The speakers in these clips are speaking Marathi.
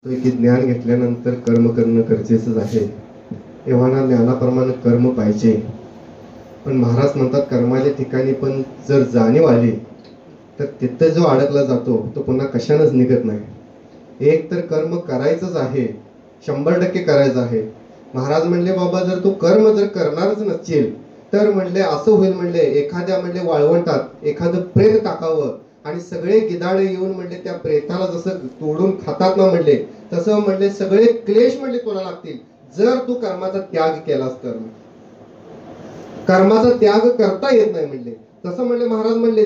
तो की ज्ञान घेतल्यानंतर कर्म करणं गरजेचंच आहे. एव्हाना ज्ञानाप्रमाणे कर्म पाहिजे. पण महाराज म्हणतात कर्माच्या ठिकाणी पण जर जाणीव आली तर तिथं जो अडकला जातो तो पुन्हा कशानंच निघत नाही. एक तर कर्म करायचंच आहे, 100% करायचं आहे. महाराज म्हणले बाबा जर तू कर्म जर करणारच नसशील तर म्हणले असं होईल, म्हणले एखाद्या म्हणले वाळवंटात एखादं प्रेत टाकावं आणि सगळे गिधाडे येऊन म्हणले त्या प्रेताला जसं तोडून खातात ना म्हणले तसं म्हणले सगळे क्लेश म्हणले तुला लागतील जर तू कर्माचा त्याग केलास तर. कर्माचा त्याग करता येत नाही म्हणले. तसं म्हणले महाराज म्हणले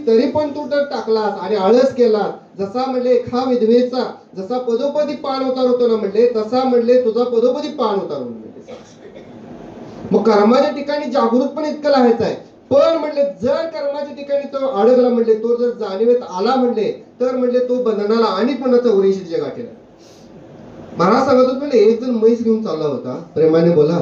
तरी पण तू जर टाकलास आणि आळस केलास, जसा म्हणले एका विधवेचा जसा पदोपदी पान उतार होतो ना म्हणले तसा म्हणले तुझा पदोपदी पान उतार म्हणले. मग कर्माच्या ठिकाणी जागृतपणे इतकं राहायचं आहे. पण म्हणले जर कर्माच्या ठिकाणी तो अडकला म्हणले तो जर जाणीवेत आला म्हणले तर म्हणले तो बंधनाला आणि पुन्हा चौऱ्याऐंशी जगा केला. महाराज सांगत होते म्हणले एक जण म्हैस घेऊन चालला होता, प्रेमाने बोला,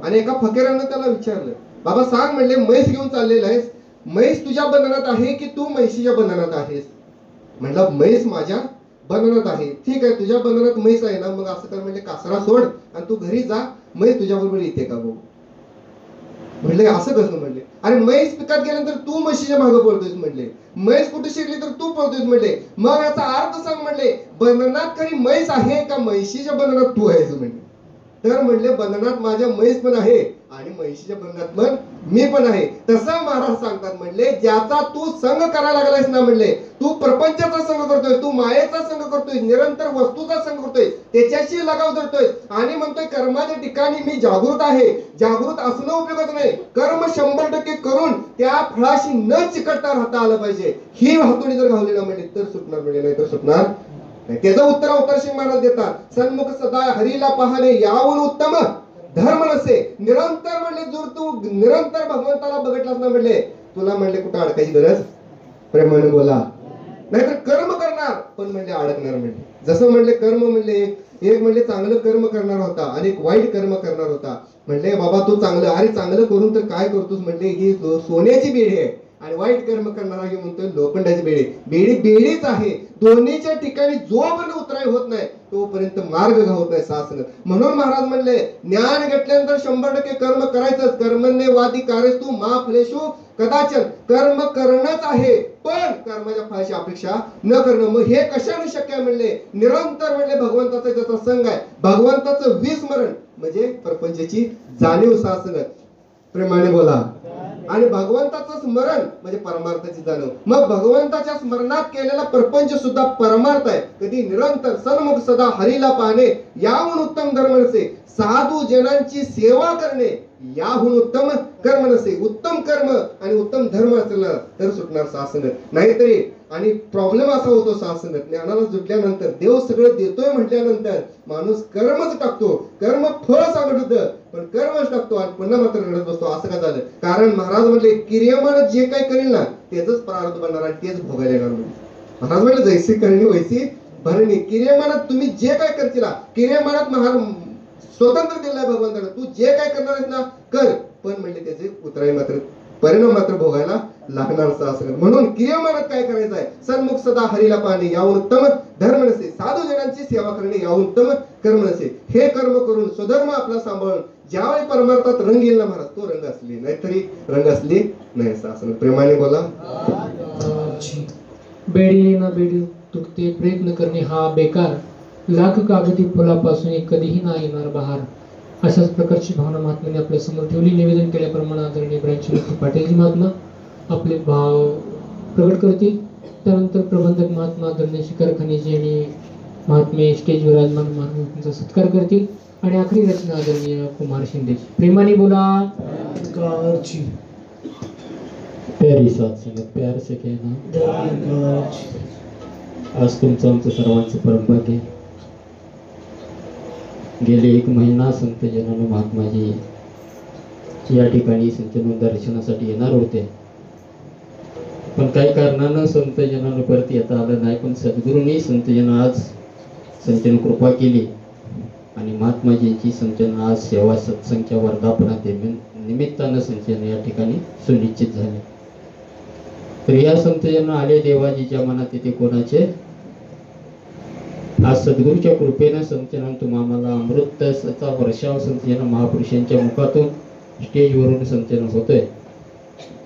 आणि एका फकीरानं त्याला विचारलं बाबा सांग म्हणले म्हैस घेऊन चाललेला आहेस, म्हैस तुझ्या बंधनात आहे की तू म्हैशीच्या बंधनात आहेस? म्हणला म्हैस माझ्या बंधनात आहे. ठीक आहे तुझ्या बंधनात म्हैस आहे ना, मग असं कर म्हणले कासरा सोड आणि तू घरी जा, म्हैस तुझ्या बरोबर येते का बघू. म्हणले असं कसं? म्हणले अरे म्हैस पिकात गेल्यानंतर तू म्हशीच्या मागे पळतोयस म्हणले, म्हैस कुठे शिरली तर तू पळतोयस म्हणले, मग याचा अर्थ सांग म्हणले बंधनात खरी म्हैस आहे का म्हैशीच्या बंधनात तू आहेस म्हणले. तर म्हणले बंधनात माझ्या म्हैस पण आहे आणि म्हैशीच्या बंधनात पण मी पण आहे. तसं महाराज सांगतात म्हणले ज्याचा तू संग करायला लागलायस ना म्हणले, तू प्रपंचाचा संग करतोय, तू मायेचा संग करतोय, निरंतर वस्तूचा संग करतोय, त्याच्याशी लगाव धरतोय आणि म्हणतोय कर्माच्या ठिकाणी मी जागृत आहे. जागृत असणं उपयोगाचं नाही, कर्म 100% करून त्या फळाशी न चिकटता राहता आलं पाहिजे. ही हातोडी जर घावली ना म्हणले तर सुटणार, म्हणजे नाही तर सुटणार. त्याचं उत्तर अवतार सिंग महाराज देतात, सन्मुख सदा हरीला पाहणे याहून उत्तम धर्म नसे. निरंतर म्हणले जर तू निरंतर भगवंताला बघितलास ना म्हणले तुला म्हणले कुठं अडकायची गरज, प्रेमाने बोला, नाहीतर कर्म करणार पण म्हणले अडकणार. म्हणले जसं म्हणले कर्म म्हणले एक म्हणले चांगलं कर्म करणार होता आणि एक वाईट कर्म करणार होता. म्हणले बाबा तू चांगलं, अरे चांगलं करून तर काय करतोस म्हणले ही सोन्याची बेडी आहे आणि वाईट कर्म करणारा हे म्हणतोय लोखंडाची बेडी. बेडी बेडीच आहे. दोन्हीच्या ठिकाणी जोपर्यंत उतराई होत नाही तोपर्यंत मार्ग घावत नाही शासन. म्हणून महाराज म्हणले ज्ञान घेतल्यानंतर 100% कर्म करायचंच. कर्मण्ये वादी कार्यस तू मा फलेषु कदाचन. कर्म करणंच आहे पण कर्माच्या फळाची अपेक्षा न करणं. मग हे कशाने शक्य आहे म्हणले, निरंतर म्हणले भगवंताचा ज्याचा संग आहे, भगवंताचं विस्मरण म्हणजे प्रपंचाची जाणीव शासन. प्रेमाने बोला. आणि भगवंताचं स्मरण म्हणजे परमार्थाची जाणीव. मग भगवंताच्या स्मरणात केलेला प्रपंच सुद्धा परमार्थ आहे. कधी निरंतर सन्मुख सदा हरीला पाहणे याहून उत्तम धर्म नसे. साधू जनांची सेवा करणे याहून उत्तम कर्म नसे. उत्तम कर्म आणि उत्तम धर्म असलं तर सुटणार शासन, नाहीतरी. आणि प्रॉब्लेम असा होतो शासन ज्ञानाला जुटल्यानंतर देव सगळं देतोय म्हटल्यानंतर माणूस कर्मच टाकतो. कर्म फळ सांगत होतं पण कर्मच टाकतो आणि पुन्हा मात्र रडत बसतो. असं का झालं? कारण महाराज म्हणले क्रियमान जे काही करेल ना त्याच प्रारब्ध बनणार आणि तेच भोगायला येणार. महाराज म्हणले जैसी करणी वैसी भरणी. क्रियमानात तुम्ही जे काय करशील, क्रियमानात महाराज स्वतंत्र दिलाय भगवंताने, तू जे काय करणार आहेस ना कर, पण म्हणले त्याचे उतराई मात्र परिणाम मात्र भोगायला लागणार असं. म्हणून क्रियमानात काय करायचं आहे, सन्मुख सदा हरीला पाहणे याहून उत्तम धर्म नसे. साधू जनांची सेवा करणे याहून उत्तम कर्म नसे. हे कर्म करून स्वधर्म आपला सांभाळून ज्यावेळी परमार्थात रंग येईल ना महाराज तो रंग असली, नाहीतरी रंग असली नाही असं. प्रेमाने बोला. बेडी ना बेडी तुटते, प्रयत्न करणे हा बेकार, लाख कागदी फुलापासून कधीही नाही येणार बहार. अशाच प्रकारची भावना महात्म्याने आपल्या समोर ठेवली. निवेदन केल्याप्रमाणे आदरणीय ब्रँच पाटीलजी महात्मा आपले भाव प्रकट करतील. त्यानंतर प्रबंधक महात्मा आदरणीय शिखर खानेजी आणि महात्मे स्टेज विराजमान महात्म्यांचा सत्कार करतील आणि आखरी रचना आदरणीय कुमार शिंदेजी. प्रेमाने बोला. प्यारी साथ संगत प्यार से कहना. आज तुमचं आमचं सर्वांचं परमभाग्य. गेले 1 महिना संत जनानो महात्माजी या ठिकाणी संतजन दर्शनासाठी येणार होते, पण काही कारणानं संत जनानं परत येता आलं नाही. पण सद्गुरूंनी संतजन आज संतजन कृपा केली आणि महात्माजींची संतजन आज सेवा सत्संगच्या वर्धापना निमित्तानं संतजन या ठिकाणी सुनिश्चित झाले. तर या संतजन आले देवाजीच्या मनात तिथे कोणाचे आज सद्गुरूच्या कृपेनं संतजनानं तुम्हाला अमृताचा वर्षाव संतजन महापुरुषांच्या मुखातून स्टेजवरून संचलन होतोय.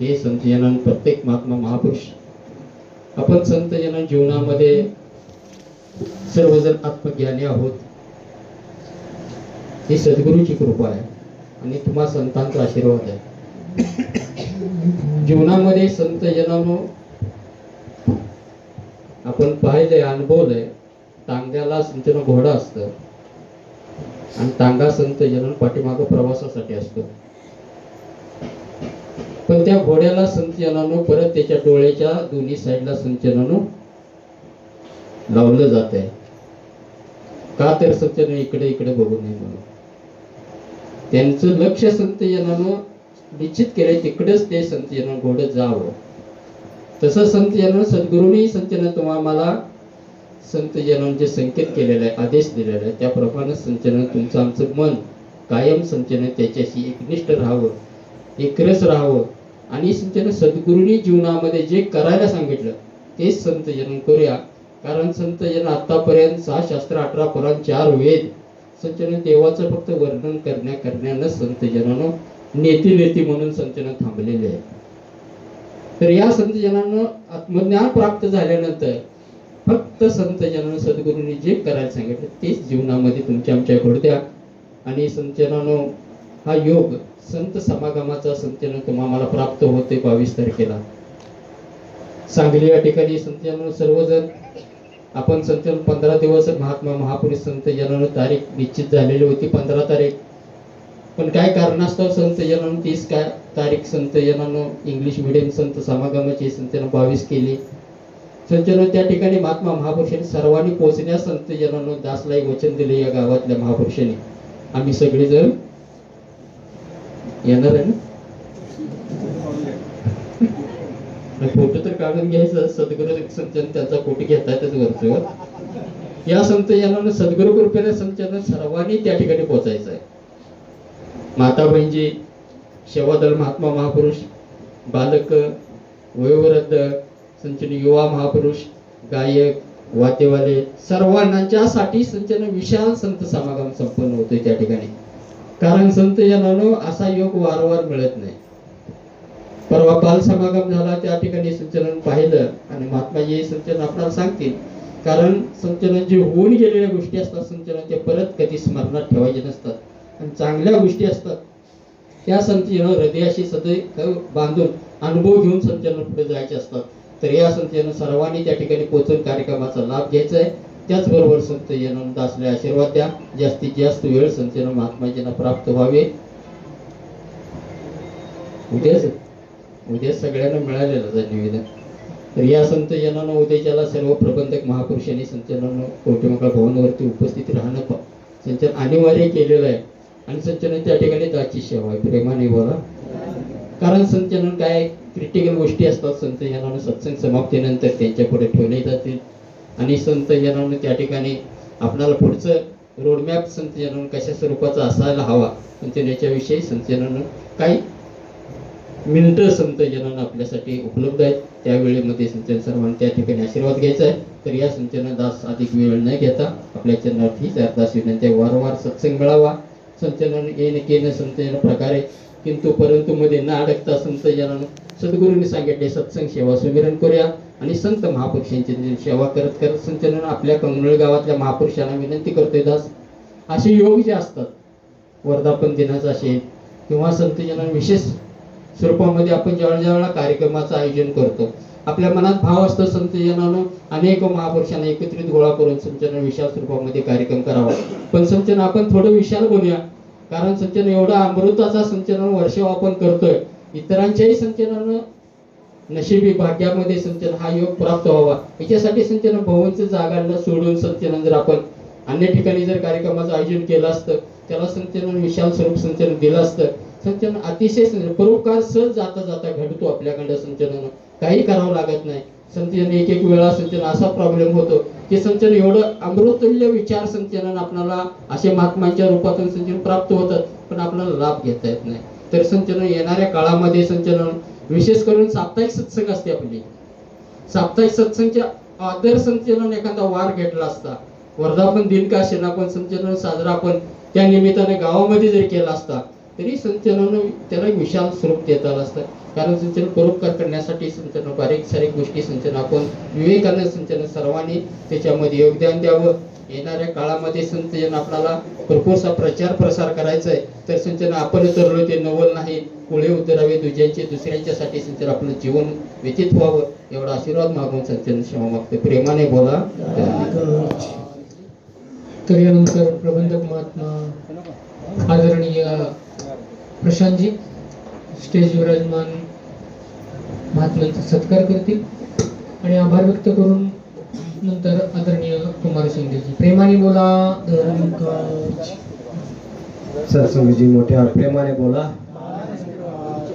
हे संतजन प्रत्येक महात्मा महापुरुष आपण संतजन जीवनामध्ये सर्वजण आत्मज्ञानी आहोत. ही सद्गुरूची कृपा आहे आणि तुम्हा संतांचा आशीर्वाद आहे. जीवनामध्ये संतजनांनो आपण पाहिलंय, अनुभवलंय, टांग्याला संतजन घोडा असतं आणि टांगा संतजन पाठीमागं प्रवासासाठी असतो. पण त्या घोड्याला संतजनांनो परत त्याच्या डोळ्याच्या दोन्ही साईडला संतजनांनो लावलं जात आहे. का तर संतजन इकडे इकडे बघू नये म्हणून. त्यांचं लक्ष संतजनांनो निश्चित केलंय तिकडेच ते संतजन घोडं जावं. तसं संतजन सद्गुरूंनी संतजन तुम्हाला संतजनांचे संकेत केलेले आहे, आदेश दिलेला आहे, त्याप्रमाणे संतजन तुमचं आमचं मन कायम संतजन त्याच्याशी एकनिष्ठ राहावं, एकरस राहावं आणि संतजन सद्गुरूंनी जीवनामध्ये जे करायला सांगितलं तेच संतजन करूया. कारण संतजन आतापर्यंत 6 शास्त्र 18 पुराण 4 वेद संतजन देवाचं फक्त वर्णन करण्यानं संतजनानं नेती म्हणून संतजन थांबलेले आहे. तर या संतजनांना आत्मज्ञान प्राप्त झाल्यानंतर फक्त संतजनानं सद्गुरूंनी जे करायला सांगितलं तेच जीवनामध्ये तुमच्या आमच्या घडू द्या. आणि संतजनानं हा योग संत समागमाचा संतजन तुम्हाला प्राप्त होते 22 तारखेला सांगली या ठिकाणी. संतजनानं सर्वजण आपण संतजन 15 दिवस महात्मा महापुरुष संतजनानं तारीख निश्चित झालेली होती 15 तारीख. पण काय कारणास्तव संतजनानं 30 तारीख संतजनानं इंग्लिश मीडियम संत समागमाची संतजन 22 केली. संतजन त्या ठिकाणी महात्मा महापुरुषांनी सर्वांनी पोहोचण्यास संतजनानं दासला एक वचन दिले. या गावातल्या महापुरुषांनी आम्ही सगळेजण येणार आहे ना, फोटो तर काढून घ्यायचं. सद्गुरू संतजन त्यांचा फोटो घेता येतच वरचेवर. या संतजनानं सद्गुरू कृपेने संतजन सर्वांनी त्या ठिकाणी पोहोचायचं आहे. माता बहिणजी, सेवादल महात्मा महापुरुष, बालक, वयोवृद्ध, संचन युवा महापुरुष, गायक, वाद्यवाले सर्वांच्यासाठी संचन विशाल संत समागम संपन्न होतोय त्या ठिकाणी. कारण संतजनांनो असा योग वारंवार मिळत नाही. परवा बाल समागम झाला त्या ठिकाणी संचलन पाहिलं आणि महात्माजी संचलन आपल्याला सांगतील. कारण संचलन जे होऊन गेलेल्या गोष्टी असतात संचलन ते परत कधी स्मरणात ठेवायचे नसतात आणि चांगल्या गोष्टी असतात त्या संतजन हृदयाशी सदैव बांधून अनुभव घेऊन संचलन पुढे जायचे असतात. तर या संतजन सर्वांनी त्या ठिकाणी पोहोचून कार्यक्रमाचा लाभ घ्यायचा आहे. त्याचबरोबर संतजन दासले आशीर्वाद द्या. जास्तीत जास्त वेळ संतजन महात्माजींना प्राप्त व्हावे. उद्या सगळ्यांना मिळालेलं आहे निवेदन. तर या संतजनांना उद्याच्याला सर्व प्रबंधक महापुरुषांनी संतजनांना कौटुंबिक भवनावरती उपस्थित राहणं संचलन अनिवार्य केलेलं आहे. आणि संचलन त्या ठिकाणी दाची सेवा आहे. प्रेमाने बोला. कारण संचलन काय क्रिटिकल गोष्टी असतात संतजनांना सत्संग समाप्तीनंतर त्यांच्या पुढे ठेवले जातील आणि संतजनांना त्या ठिकाणी आपल्याला पुढचं रोडमॅप संतजनांना कशा स्वरूपाचा असायला हवा याच्याविषयी संतजनांना काही मिनिटं संतजनांना आपल्यासाठी उपलब्ध आहेत. त्यावेळेमध्ये संचलन सर्वांनी त्या ठिकाणी आशीर्वाद घ्यायचा आहे. तर या संचलन दास अधिक वेळ न घेता आपल्या चरणात हीच अरदास विनंती, वारंवार सत्संग मिळावा. संचलन येणं केलं संतजन प्रकारे किंतु परंतु मध्ये न अडकता संतजनानं सद्गुरूंनी सांगितले सत्संग सेवा सुमिरन करूया आणि संत महापुरुषांची सेवा करत करत संचलन आपल्या कंगनळ गावातल्या महापुरुषांना विनंती करतोय दास असे योग जे असतात वर्धापन दिनाचा असेल किंवा संतजनांना विशेष स्वरूपामध्ये आपण ज्यावेळेला कार्यक्रमाचं आयोजन करतो आपल्या मनात भाव असतो संतजनानं अनेक महापुरुषांना एकत्रित गोळा करून संचलन विशाल स्वरूपामध्ये कार्यक्रम करावा. पण संचलन आपण थोडं विशाल बनूया. कारण संचलन एवढा अमृताचा संचलन वर्ष आपण करतोय. इतरांच्याही संचलनानं नशिबी भाग्यामध्ये संचलन हा योग प्राप्त व्हावा याच्यासाठी संचलन भवनचं जागांना सोडून संचलन जर आपण अन्य ठिकाणी जर कार्यक्रमाचं आयोजन केलं असतं त्याला संचलन विशाल स्वरूप संचलन दिलं असतं. संचलन अतिशय परोपकार सहज जाता जाता घडतो आपल्याकडं. संचलन काही करावं लागत नाही. संचलन एक वेळा संचलन असा प्रॉब्लेम होतो की संचलन एवढं अमृतुल्य विचार संचलन आपल्याला असे महात्मांच्या रूपातून संचलन प्राप्त होतात पण आपल्याला लाभ घेता येत नाही. तर संचलन येणाऱ्या काळामध्ये संचलन विशेष करून साप्ताहिक सत्संग असते आपली. साप्ताहिक सत्संगच्या आदर संचलन एखादा वार घेतला असता वर्धापन दिन का असेना पण संचलन साजरा आपण त्या निमित्ताने गावामध्ये जरी केला असता तरी संचलनानं त्याला विशाल स्वरूप देता आलं असतं. कारण संचलन परोपकार करण्यासाठी संचलन बारीक सारीक गोष्टी संचलन आपण विवेकानं संचलन सर्वांनी त्याच्यामध्ये योगदान द्यावं. येणाऱ्या काळामध्ये संचलन आपल्याला भरपूरसा प्रचार प्रसार करायचा आहे तर संचलन आपण ठरलो ते नवल नाही कोळे उतरावे दुसऱ्यांचे दुसऱ्यांच्यासाठी संचलन आपलं जीवन व्यतीत व्हावं एवढा आशीर्वाद मागून संचलन क्षमा मागते. प्रेमाने बोला. तर यानंतर प्रबंधक महात्मा आदरणीय प्रशांतजी स्टेज विराजमान महात्म्यांचा सत्कार करतील आणि आभार व्यक्त करून नंतर आदरणीय कुमार शिंदेजी प्रेमाने बोला. सत्संगजी मोठ्या प्रेमाने बोला.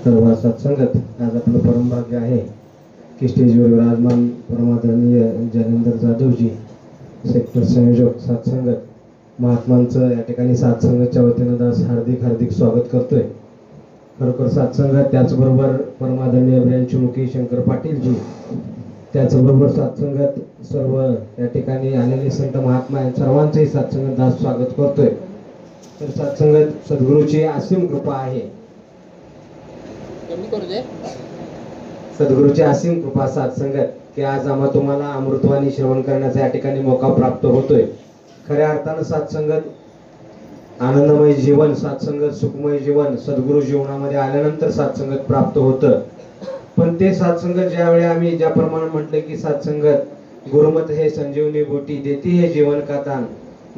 सर्व सत्संगत आज आपलं परमभाग्य आहे की स्टेजवर विराजमान परमादरणीय जयेंद्र जाधवजी सेक्टर संयोजक सत्संगत महात्मांचं या ठिकाणी सत्संगतच्या वतीनं दास हार्दिक स्वागत करतोय. खरोखर सत्संगत त्याचबरोबर परमादरणीय ब्रँचमुखी शंकर पाटीलजी त्याचबरोबर सत्संगत सर्व या ठिकाणी आलेले संत महात्मा या सर्वांचंही सत्संगत दास स्वागत करतोय. तर सत्संगत सद्गुरूची असीम कृपा आहे. सद्गुरूची असीम कृपा सत्संगत की आज आम्हा तुम्हाला अमृतवाणी श्रवण करण्याचा या ठिकाणी मौका प्राप्त होतोय. खऱ्या अर्थानं सत्संगत आनंदमय जीवन सत्संगत सुखमय जीवन सद्गुरू जीवनामध्ये आल्यानंतर सत्संगत प्राप्त होतं. पण ते सत्संगत ज्यावेळी आम्ही ज्याप्रमाणे म्हटलं की सत्संगत गुरुमत हे संजीवनी बूटी देती है जीवन का दान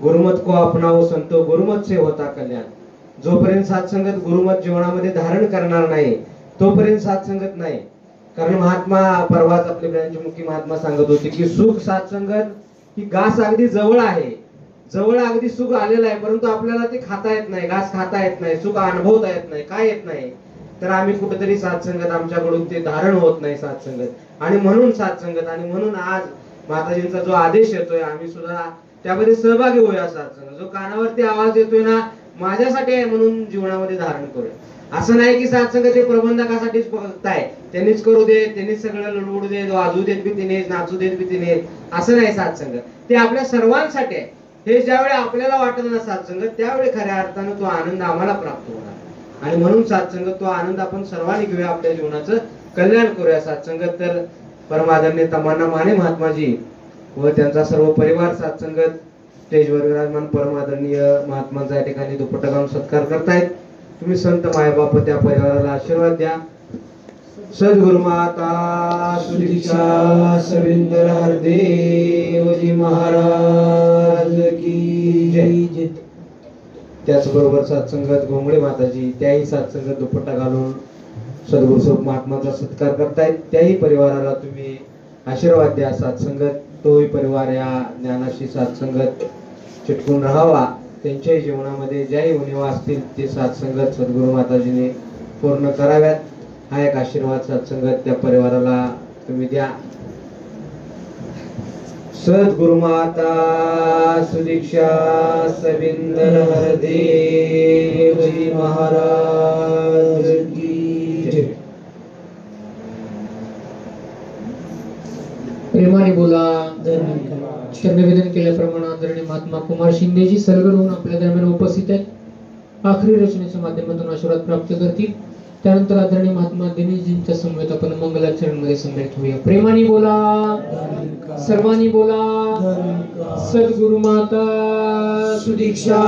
गुरुमत को अपनाओ संतो गुरुमत से होता कल्याण. जोपर्यंत सत्संगत गुरुमत जीवनामध्ये धारण करणार नाही तोपर्यंत सत्संगत नाही. कारण महात्मा परवाच आपले ब्रँचमुखी महात्मा सांगत होते की सुख सत्संगत ही घास अगदी जवळ आहे. जवळ अगदी सुख आलेलं आहे परंतु आपल्याला ते खाता येत नाही घास खाता येत नाही सुख अनुभवता येत नाही काय येत नाही तर आम्ही कुठेतरी सत्संगत आमच्याकडून ते धारण होत नाही सत्संगत आणि म्हणून सत्संगत आणि म्हणून आज माताजींचा जो आदेश येतोय आम्ही सुद्धा त्यामध्ये सहभागी होऊया. सत्संग जो कानावरती आवाज येतोय ना माझ्यासाठी आहे म्हणून जीवनामध्ये धारण करूया. असं नाही की सत्संग ते प्रबंधकासाठीच बघताय त्यांनीच करू दे त्यांनीच सगळं लुडबुडू दे वाजू देत बी तिने नाचू देत बी तिने असं नाही. सत्संग ते आपल्या सर्वांसाठी आहे. हे ज्यावेळी आपल्याला वाटत ना सत्संग त्यावेळी खऱ्या अर्थानं तो आनंद आम्हाला प्राप्त होणार आणि म्हणून सत्संग तो आनंद आपण सर्वांनी घेऊया आपल्या जीवनाचं कल्याण करूया. सत्संगत तर परमादरणीय तमन्ना माने महात्माजी व त्यांचा सर्व परिवार सत्संगत स्टेजवर विराजमान परमादरणीय महात्मांचा या ठिकाणी दुपट्टा घालून सत्कार करतायत. तुम्ही संत मायबाप त्या परिवाराला आशीर्वाद द्या. सद्गुरु माता सुदीक्षा सविंदर हरदेवजी महाराज की जय. त्याचबरोबर सत्संगत घोंगडे माताजी त्याही सत्संगत दुपट्टा घालून सद्गुरु स्वरूप महात्माचा सत्कार करतायत. त्याही परिवाराला तुम्ही आशीर्वाद द्या. सत्संगत तोही परिवार या ज्ञानाशी सत्संगत चिटकून राहावा. त्यांच्याही जीवनामध्ये ज्याही उणिवा असतील ते सत्संगत सद्गुरु माताजीने पूर्ण कराव्यात. हा एक आशीर्वाद सत्संगत त्या परिवाराला तुम्ही द्या. सद्गुरु माता सुदीक्षा सविंदर हरदेवजी महाराज की जय. प्रेमाने बोला. निवेदन केल्याप्रमाणे आदरणीय महात्मा कुमार शिंदेजी सलगर होऊन आपल्या दरम्यान उपस्थित आहेत. आखरी रचनेच्या माध्यमातून आशीर्वाद प्राप्त करतील. त्यानंतर आदरणीय महात्मा दिनेशजींच्या समवेत आपण मंगलाचरण मध्ये सम्मिलित होऊया. प्रेमाने बोला. सर्वांनी बोला. सद्गुरु माता सुदीक्षा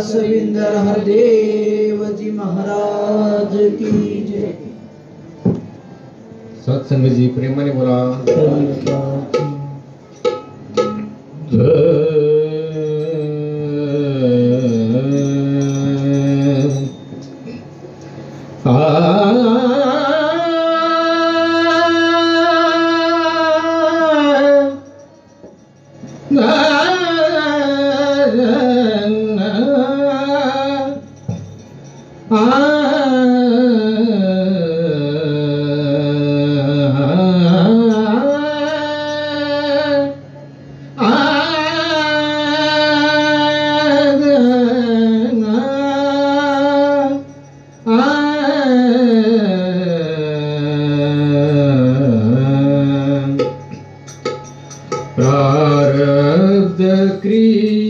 सविंदर हरदेवजी महाराज की जय. सत्संगजी प्रेमाने बोला.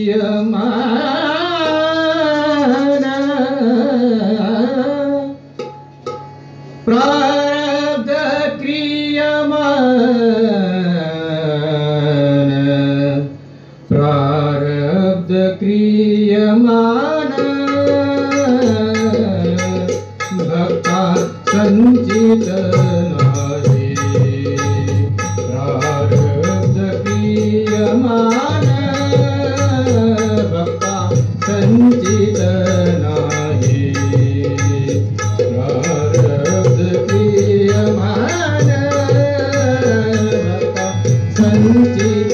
क्रियमान प्रारब्ध क्रियमान प्रारब्ध क्रियमान भक्ता संचित नाही प्रारब्ध क्रियमान भक्ता संचित नाही प्रारब्ध क्रियमान भक्ता संचित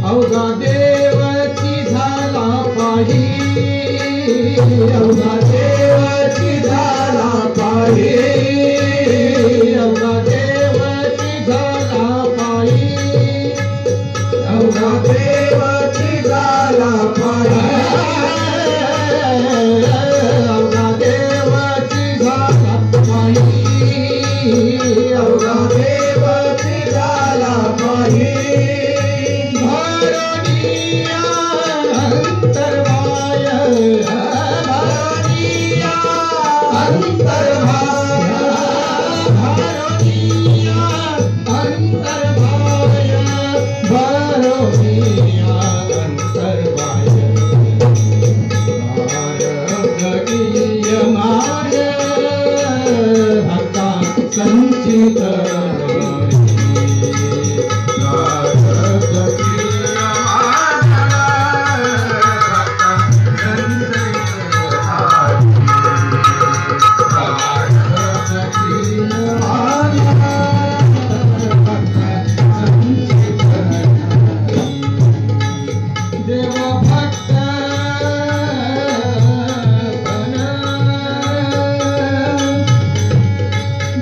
अवघा देवाची झाला पाही अवघा देवाची झाला पाही अवघा देवाची झाला पाही अवघा देवाची झाला पाही अवघा देवाची झाला पाही अवघा देवाची झाला पाही संचित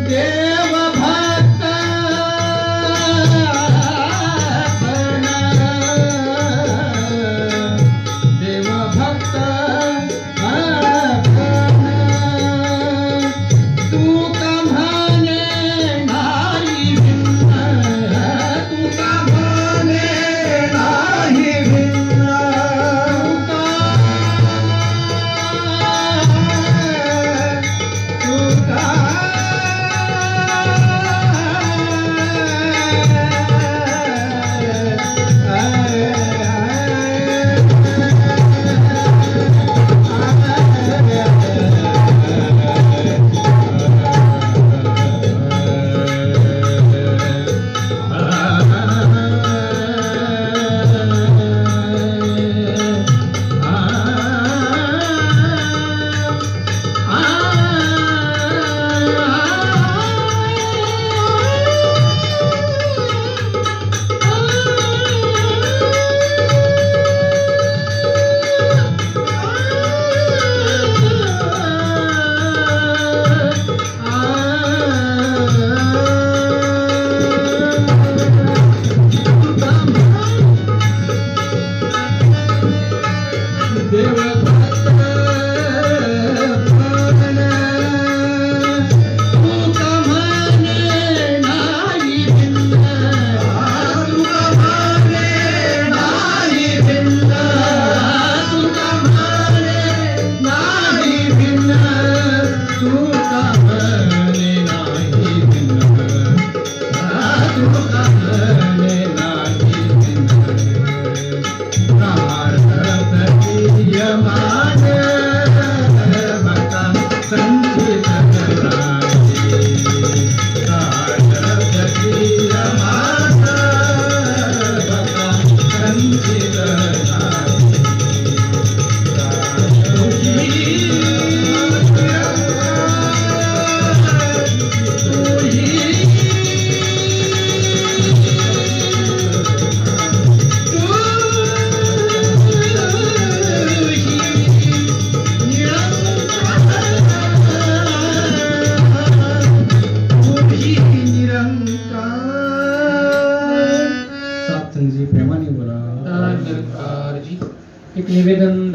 देव भक्त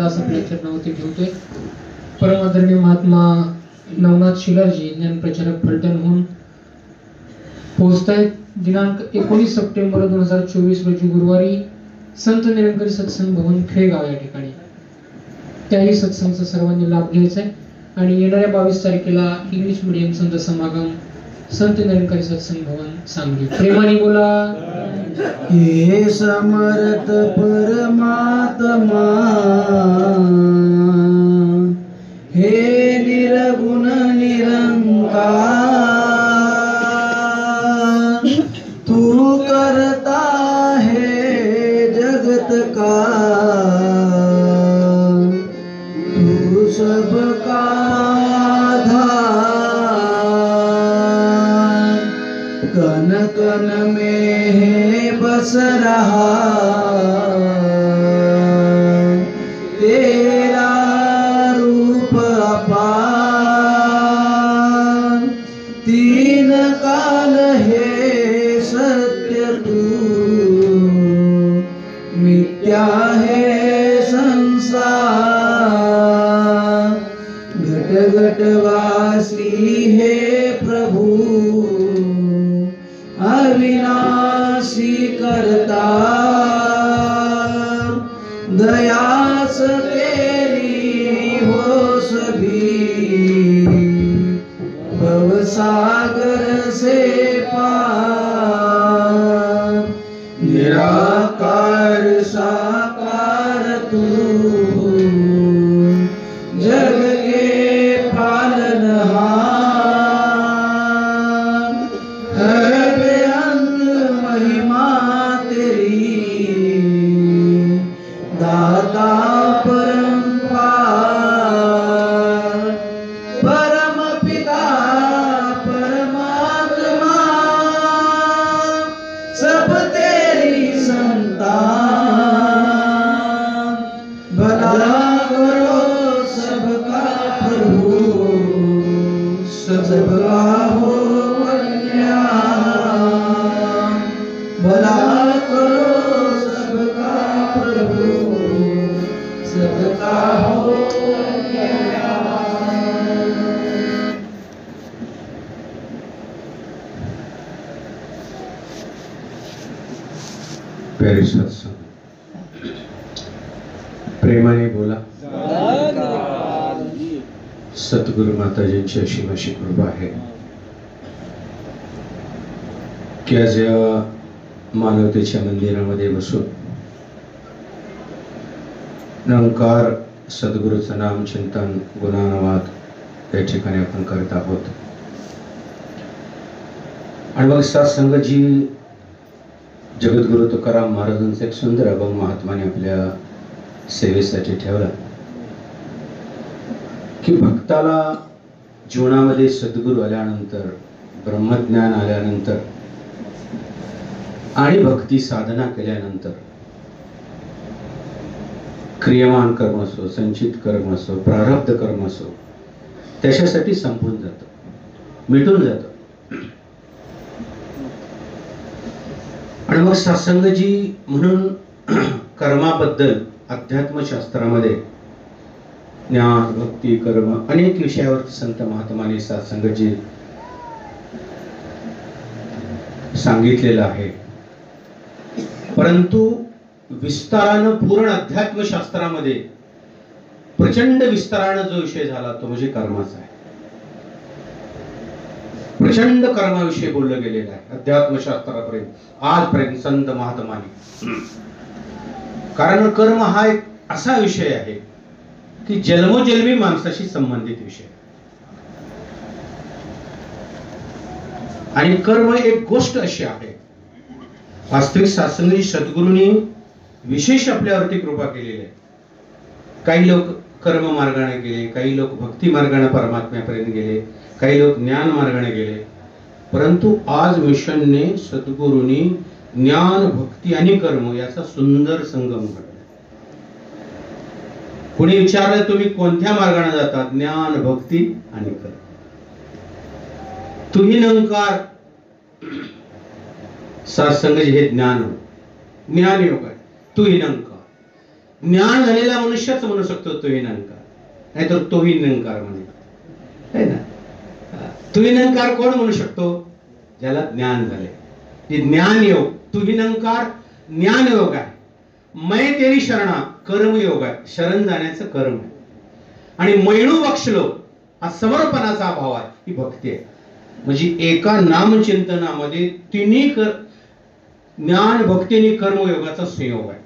दास आपल्या चरणावरती ठेवतोय. परमादरणीय महात्मा नवनाथ शिलाजी ज्ञान प्रचारक फलटणहून पोहोचतायत. दिनांक 19 सप्टेंबर 2024 रोजी गुरुवारी संत निरंकारी सत्संग भवन खेळगाव या ठिकाणी त्याही सत्संगचा सर्वांनी लाभ घ्यायचा आहे. आणि येणाऱ्या 22 तारखेला इंग्लिश मीडियम संत समागम संत निरंकारी सत्संग भवन सांगली. प्रेमाने बोला. हे समर्थ परमात्मा हे निर्गुण निरंकार तू करता है जगत का तू सबका आधार कन कन में है बस रहा तेरा रूप अपार तीन काल है सत्य तू मिथ्या है संसार घट घट वासी है प्रभु अविनाशी करता दयास तेरी हो सभी भवसागर से पार निराकार साकार तू जग के पालनहार है बेअंत महिमा तेरी दाता परम्पार परम पिता परमात्मा सब तेरी संतान भला करो सबका प्रभु सबका हो कल्याण भला करो सबका प्रभु सबका हो कल्याण. प्यारे सत्संग प्रेमाने बोला. सद्गुरु माताजींची अशी अशी कृपा आहे की आज या मानवतेच्या मंदिरामध्ये बसून निरंकार सद्गुरूचं नाम चिंतन गुणानुवाद या ठिकाणी आपण करत आहोत. आणि मग सत्संग जी जगद्गुरु तुकाराम महाराजांचा एक सुंदर अभंग महात्माने आपल्या सेवेसाठी ठेवला की भक्ताला जीवनामध्ये सद्गुरू आल्यानंतर ब्रह्मज्ञान आल्यानंतर आणि भक्ती साधना केल्यानंतर क्रियमान कर्म असो संचित कर्म असो प्रारब्ध कर्म असो त्याच्यासाठी संपून जातं मिटून जातं. आणि मग सत्संगजी म्हणून कर्माबद्दल अध्यात्मशास्त्रामध्ये ज्ञान भक्ती कर्म अनेक विषयावरती संत महात्माने सत्संगजी सांगितलेलं आहे. परंतु विस्तारानं पूर्ण अध्यात्मशास्त्रामध्ये प्रचंड विस्तारानं जो विषय झाला तो म्हणजे कर्माचा आहे. प्रचंड कर्माविषयी बोललं गेलेलं आहे अध्यात्मशास्त्रापर्यंत आजपर्यंत संत महात्माने. कारण कर्म हा एक असा विषय आहे की जन्मोजन्मी माणसाशी संबंधित विषय. आणि कर्म एक गोष्ट अशी आहे वास्तविक सत्संगी सद्गुरूंनी विशेष आपल्यावरती कृपा केलेली आहे. काही लोक कर्म मार्गाने गेले, काही लोक भक्ती मार्गाने परमात्म्यापर्यंत गेले, काही लोक ज्ञान मार्गाने गेले. परंतु आज मिशनने सद्गुरूंनी ज्ञान भक्ती आणि कर्म याचा सुंदर संगम घडला. कोणी विचारलं तुम्ही कोणत्या मार्गाने जातात? ज्ञान भक्ती आणि कर्म. तुही निरंकार सत्संग हे ज्ञान योग आहे. तुही निरंकार ज्ञान झालेला मनुष्यच म्हणू शकतो तोही निरंकार, नाहीतर तोही निरंकार म्हणे, है ना. तोही निरंकार कोण म्हणू शकतो? ज्याला ज्ञान झाले. हे ज्ञान योग, तोही निरंकार ज्ञान योग आहे. मैं तेरी शरणा कर्मयोग आहे, शरण जाण्याचं कर्म आहे. आणि मैणू बक्षलो हा समर्पणाचा भाव आहे, ही भक्ती आहे. म्हणजे एका नामचिंतनामध्ये तिन्ही ज्ञान, भक्ती आणि कर्मयोगाचा संयोग आहे.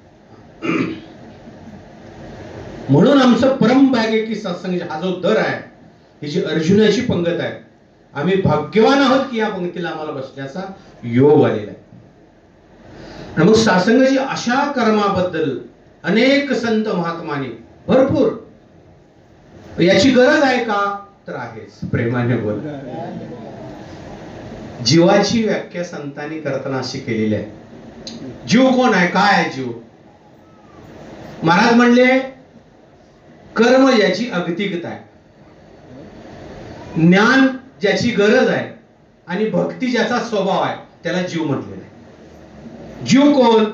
म्हणून आमचं परम भाग्य की सत्संग हा जो दर आहे, ही जी अर्जुनाची पंगत आहे, आम्ही भाग्यवान आहोत की या पंक्तीला आम्हाला बसण्याचा योग आलेला आहे. आणि मग सत्संगाची अशा कर्माबद्दल अनेक संत महात्माने भरपूर, याची गरज आहे का? तर आहेच. प्रेमाने बोल. जीवाची व्याख्या संतांनी करताना अशी केलेली आहे. जीव कोण आहे? काय आहे जीव? महाराज म्हणले कर्म ज्याची अगतिकता आहे, ज्ञान ज्याची गरज आहे आणि भक्ती ज्याचा स्वभाव आहे, त्याला जीव म्हटलेला आहे. जीव कोण?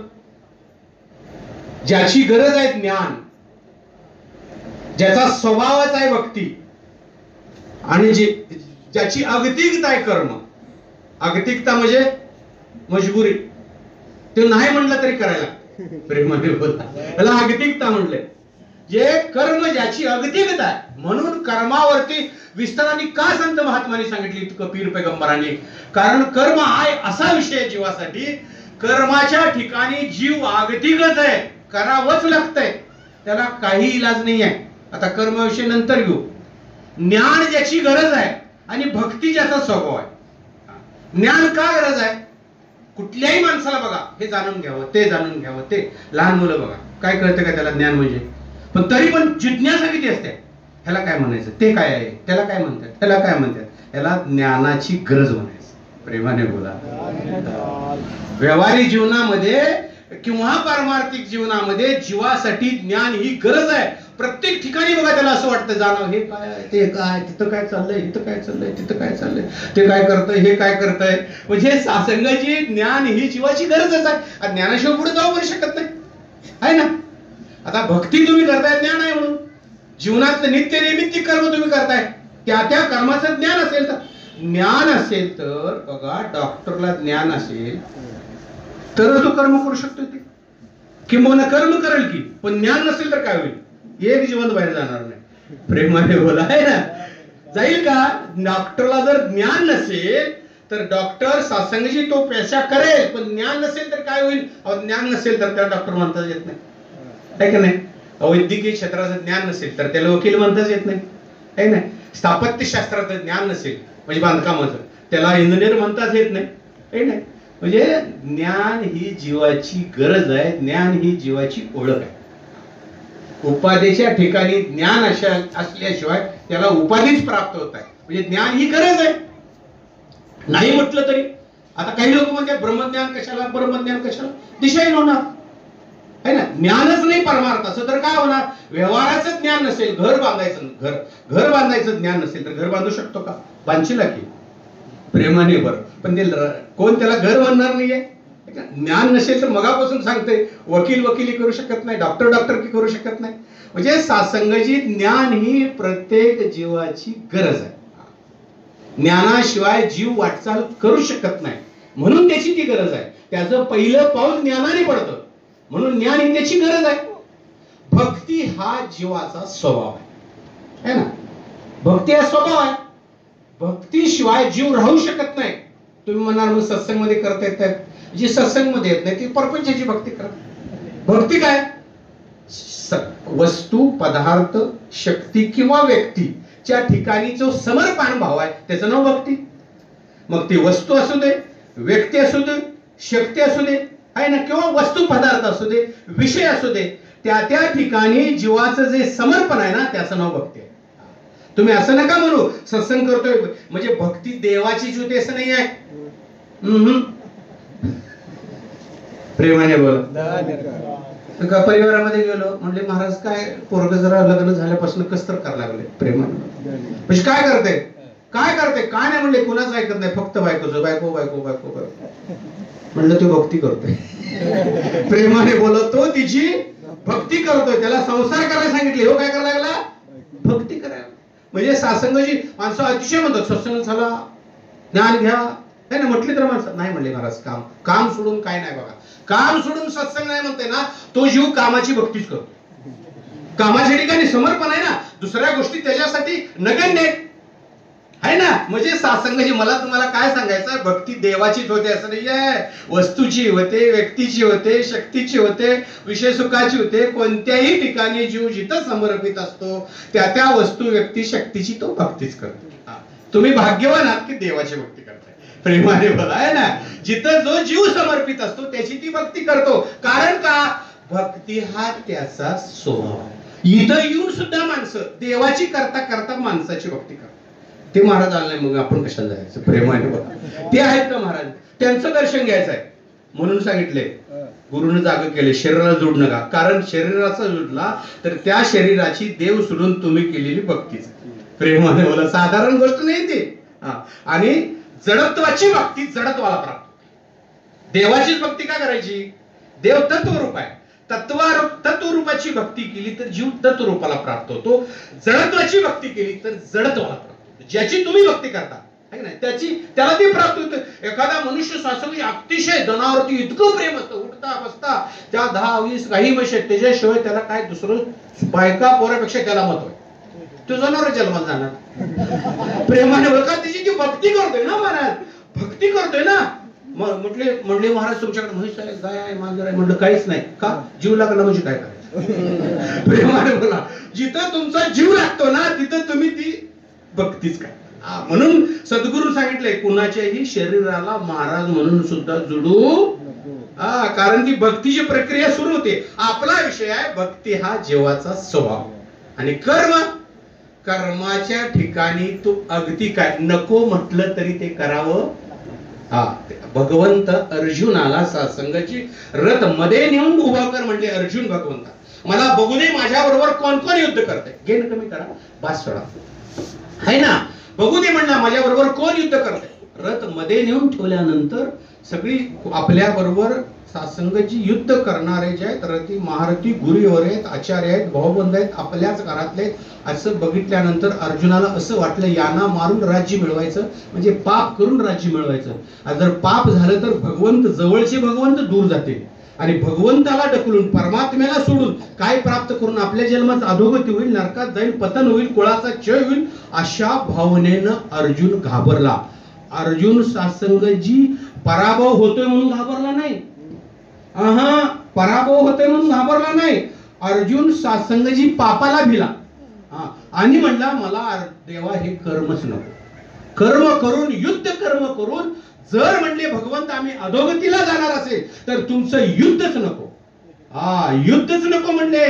ज्याची गरज आहे ज्ञान, ज्याचा स्वभावच आहे भक्ती, आणि ज्याची अगतिकता आहे कर्म. अगतिकता म्हणजे मजबुरी, ते नाही म्हणलं तरी करायला. प्रेमाने बोला, त्याला अगतिकता म्हणले. जे कर्म ज्याची अगतिकता आहे, म्हणून कर्मावरती विस्ताराने का संत महात्माने सांगितली कबीर पैगंबरांनी? कारण कर्म हा असा विषय जीवासाठी, कर्माच्या ठिकाणी जीव अगतिकच आहे, करावंच लागतंय, त्याला काही इलाज नाही आहे. आता कर्मविषयी नंतर घेऊ. ज्ञान ज्याची गरज आहे आणि भक्ती ज्याचा स्वभाव आहे. ज्ञान का गरज आहे? कुठल्याही माणसाला बघा, हे जाणून घ्यावं, ते जाणून घ्यावं, ते लहान मुलं बघा, काय कळतं का त्याला ज्ञान म्हणजे? पण तरी पण जिज्ञासा किती असते, ह्याला काय म्हणायचं, ते काय आहे, त्याला काय म्हणतात, ह्याला काय म्हणतात, ह्याला ज्ञानाची गरज म्हणायचं. प्रेमाने बोला. व्यवहारिक जीवनामध्ये किंवा पारमार्थिक जीवनामध्ये जीवासाठी ज्ञान ही गरज आहे. प्रत्येक ठिकाणी बघा त्याला असं वाटतं जाणं, हे काय, ते काय, तिथं काय चाललंय, इथं काय चाललंय, तिथं काय चाललंय, ते काय करतंय, हे काय करतंय. म्हणजे सत्संगाची ज्ञान ही जीवाची गरजच आहे. ज्ञानाशिवाय पुढे जाऊ पण शकत नाही, आहे ना. आता भक्ती तुम्ही करताय ज्ञान आहे म्हणून, जीवनात नित्य नैमित्तिक कर्म तुम्ही करताय, त्या त्या कर्माचं ज्ञान असेल तर, ज्ञान असेल तर बघा, डॉक्टरला ज्ञान असेल तर तो कर्म करू शकतो, ते किंवा कर्म करेल की, पण ज्ञान नसेल तर काय होईल? एक जीवन बाहेर जाणार नाही. प्रेमाने बोला, आहे ना. जाईल का? डॉक्टरला जर ज्ञान नसेल तर डॉक्टर सत्संगाची तो पेशा करेल, पण ज्ञान नसेल तर काय होईल? ज्ञान नसेल तर त्याला डॉक्टर म्हणताच येत नाही, आहे का नाही. वैद्यकीय क्षेत्राचं ज्ञान नसेल तर त्याला वकील म्हणताच येत नाही, आहे ना. स्थापत्यशास्त्राचं ज्ञान नसेल म्हणजे बांधकामाचं, त्याला इंजिनियर म्हणताच येत नाही, आहे ना. म्हणजे ज्ञान ही जीवाची गरज आहे, ज्ञान ही जीवाची ओळख आहे. उपाधीच्या ठिकाणी ज्ञान असल्याशिवाय त्याला उपाधीच प्राप्त होत आहे. म्हणजे ज्ञान ही गरज आहे, नाही म्हटलं तरी. आता काही लोक म्हणतात ब्रह्मज्ञान कशाला, ब्रह्मज्ञान कशाला, दिशाहीन होणार, आहे ना. ज्ञानच नाही परमार्थाचं तर काय होणार? व्यवहाराचं ज्ञान नसेल, घर बांधायचं ज्ञान नसेल तर घर बांधू शकतो का? बांधशील की प्रेमाने बरं, पण ते कोण त्याला घर बांधणार नाहीये. ज्ञान नसेल तर मगापासून सांगते, वकील वकिली करू शकत नाही, डॉक्टर डॉक्टरकी करू शकत नाही. म्हणजे सत्संगाची ज्ञान ही प्रत्येक जीवाची गरज आहे. ज्ञानाशिवाय जीव वाटचाल करू शकत नाही, म्हणून त्याची ती गरज आहे. त्याचं पहिलं पाऊल ज्ञानाने पडतं, म्हणून ज्ञान ही त्याची गरज आहे. भक्ती हा जीवाचा स्वभाव आहे ना. भक्ती हा स्वभाव आहे. भक्तीशिवाय जीव राहू शकत नाही. तुम्ही म्हणाल मग सत्संग मध्ये करता येतात, जी सत्संग मध्ये येत नाही ती परपंचाची भक्ती करतात. भक्ती काय? वस्तू, पदार्थ, शक्ती किंवा व्यक्तीच्या ठिकाणी जो समर्पण भाव आहे त्याचं नाव भक्ती. मग ती वस्तू असू दे, व्यक्ती असू दे, शक्ती असू दे, आहे ना, किंवा वस्तू पदार्थ असू दे, विषय असू दे, त्या त्या ठिकाणी जीवाचं जे समर्पण आहे ना त्याचं नाव भक्ती आहे. तुम्ही असं नका म्हणू सत्संग करतोय म्हणजे भक्ती देवाची ज्योती, असं नाही आहे. प्रेमाने बोला. का परिवारामध्ये गेलो म्हणले महाराज काय पोरग जरा लग्न झाल्यापासून कसतर करायला लागले. प्रेमाने म्हणजे काय करते काय नाही म्हणले, कुणाच ऐकत नाही, फक्त बायकोचं बायको बायको बायको बायको म्हणलं तो भक्ती करतोय. प्रेमाने बोलत तो तिची भक्ती करतोय, त्याला संसार करायला सांगितले, हो काय करायला लागला? भक्ती करायला. म्हणजे सत्संगाची माणसं अतिशय म्हणतात सत्संग झाला, ज्ञान घ्या, काय ना म्हटली तर माणसं नाही म्हणले महाराज. काम सोडून काय नाही बघा. काम सोडून सत्संग नाही म्हणते ना, तो जीव कामाची भक्तीच करतो. कामाच्या ठिकाणी समर्पण आहे ना, दुसऱ्या गोष्टी त्याच्यासाठी नगण्य आहे ना. म्हणजे सत्संगाची मला तुम्हाला काय सांगायचं, भक्ती देवाचीच होते असं नाही आहे, वस्तूची होते, व्यक्तीची होते, शक्तीची होते, विषय सुखाची होते. कोणत्याही ठिकाणी जीव जिथं समर्पित असतो त्या वस्तू, व्यक्ती, शक्तीची तो भक्तीच करतो. तुम्ही भाग्यवान आहात की देवाची भक्ती करताय. प्रेमाने बोला आहे ना. जिथं जो जीव समर्पित असतो त्याची ती भक्ती करतो. कारण का? भक्ती हा त्याचा स्वभाव. इथं येऊन सुद्धा माणसं देवाची करता करता माणसाची भक्ती करतात. ते महाराज आले नाही, मग आपण कशाला जायचं? प्रेमाने बघा. ते आहेत ना महाराज, त्यांचं दर्शन घ्यायचं आहे म्हणून सांगितले, गुरुने जाग केले, शरीराला जोड नका. कारण शरीराचा जोडला तर त्या शरीराची देव सोडून तुम्ही केलेली भक्तीच. प्रेमाने बोला, साधारण गोष्ट नाही ती. आणि जडत्वाची भक्ती जडत्वाला प्राप्त. देवाचीच भक्ती काय करायची? देव तत्वरूप आहे, तत्वरूपाची भक्ती केली तर जीव तत्वरूपाला प्राप्त होतो. जडत्वाची भक्ती केली तर जडत्वाला प्राप्त. ज्याची तुम्ही भक्ती करता है ना, त्याला ते प्राप्त होतं. एखादा मनुष्य सत्संगी अतिशय जनावरती इतकं प्रेम असतं, उठता बसता त्या 10-20 काही म्हशी, त्याच्याशिवाय त्याला काय दुसरं बायका पोरापेक्षा त्याला महत्व आहे. तो जनावर जन्मात जाणार. प्रेमाने बघा, त्याची जी भक्ती करतोय ना महाराज, भक्ती करतोय ना. म्हणले महाराज तुमच्याकडे म्हैस आहे, गाय आहे, मांजर आहे. म्हणलं काहीच नाही. का? जीव लागला म्हणजे काय करायचं? प्रेमाने बोला, जिथं तुमचा जीव लागतो ना तिथं तुम्ही ती भक्तीच काय. म्हणून सद्गुरू सांगितलंय, कुणाच्याही शरीराला महाराज म्हणून सुद्धा जुडू. कारण ती भक्तीची प्रक्रिया सुरू होते. आपला विषय आहे भक्ती हा जीवाचा स्वभाव. आणि कर्माच्या ठिकाणी तू अगदी काय नको म्हटलं तरी ते करावं. भगवंत अर्जुनाला सत्संगाची रथ मध्ये नेऊन उभा कर म्हणले. अर्जुन भगवंता मला बघू दे, माझ्या बरोबर कोण कोण युद्ध करते. गेन कमी करा, बास सोडा, है ना. बघू दे म्हणला माझ्या बरोबर कोण युद्ध करते. रथ मध्ये नेऊन ठेवल्यानंतर सगळी आपल्या बरोबर सत्संगाची युद्ध करणारे जे आहेत, रथी महारथी गुरुवर आहेत, आचार्य आहेत, भाऊबंद आहेत, आपल्याच घरातले. असं बघितल्यानंतर अर्जुनाला असं वाटलं, यांना मारून राज्य मिळवायचं म्हणजे पाप करून राज्य मिळवायचं. जर पाप झालं तर भगवंत, जवळचे भगवंत दूर जाते आणि भगवंताला ढकलून परमात्म्याला सोडून काय प्राप्त करून आपल्या जन्मात अधोगती होईल, नरकात जाईल, पतन होईल, कुळाचा क्षय होईल. अशा भावनेनं अर्जुन घाबरला. अर्जुन सत्संगजी पराभव होतोय म्हणून घाबरला नाही. पराभव होतोय म्हणून घाबरला नाही. अर्जुन सत्संगजी पापाला भिला आणि म्हणला मला देवा हे कर्मच नको. कर्म करून, युद्ध कर्म करून जर म्हणले भगवंत आम्ही अधोगतीला जाणार असेल तर तुमचं युद्धच नको. युद्धच नको म्हणले.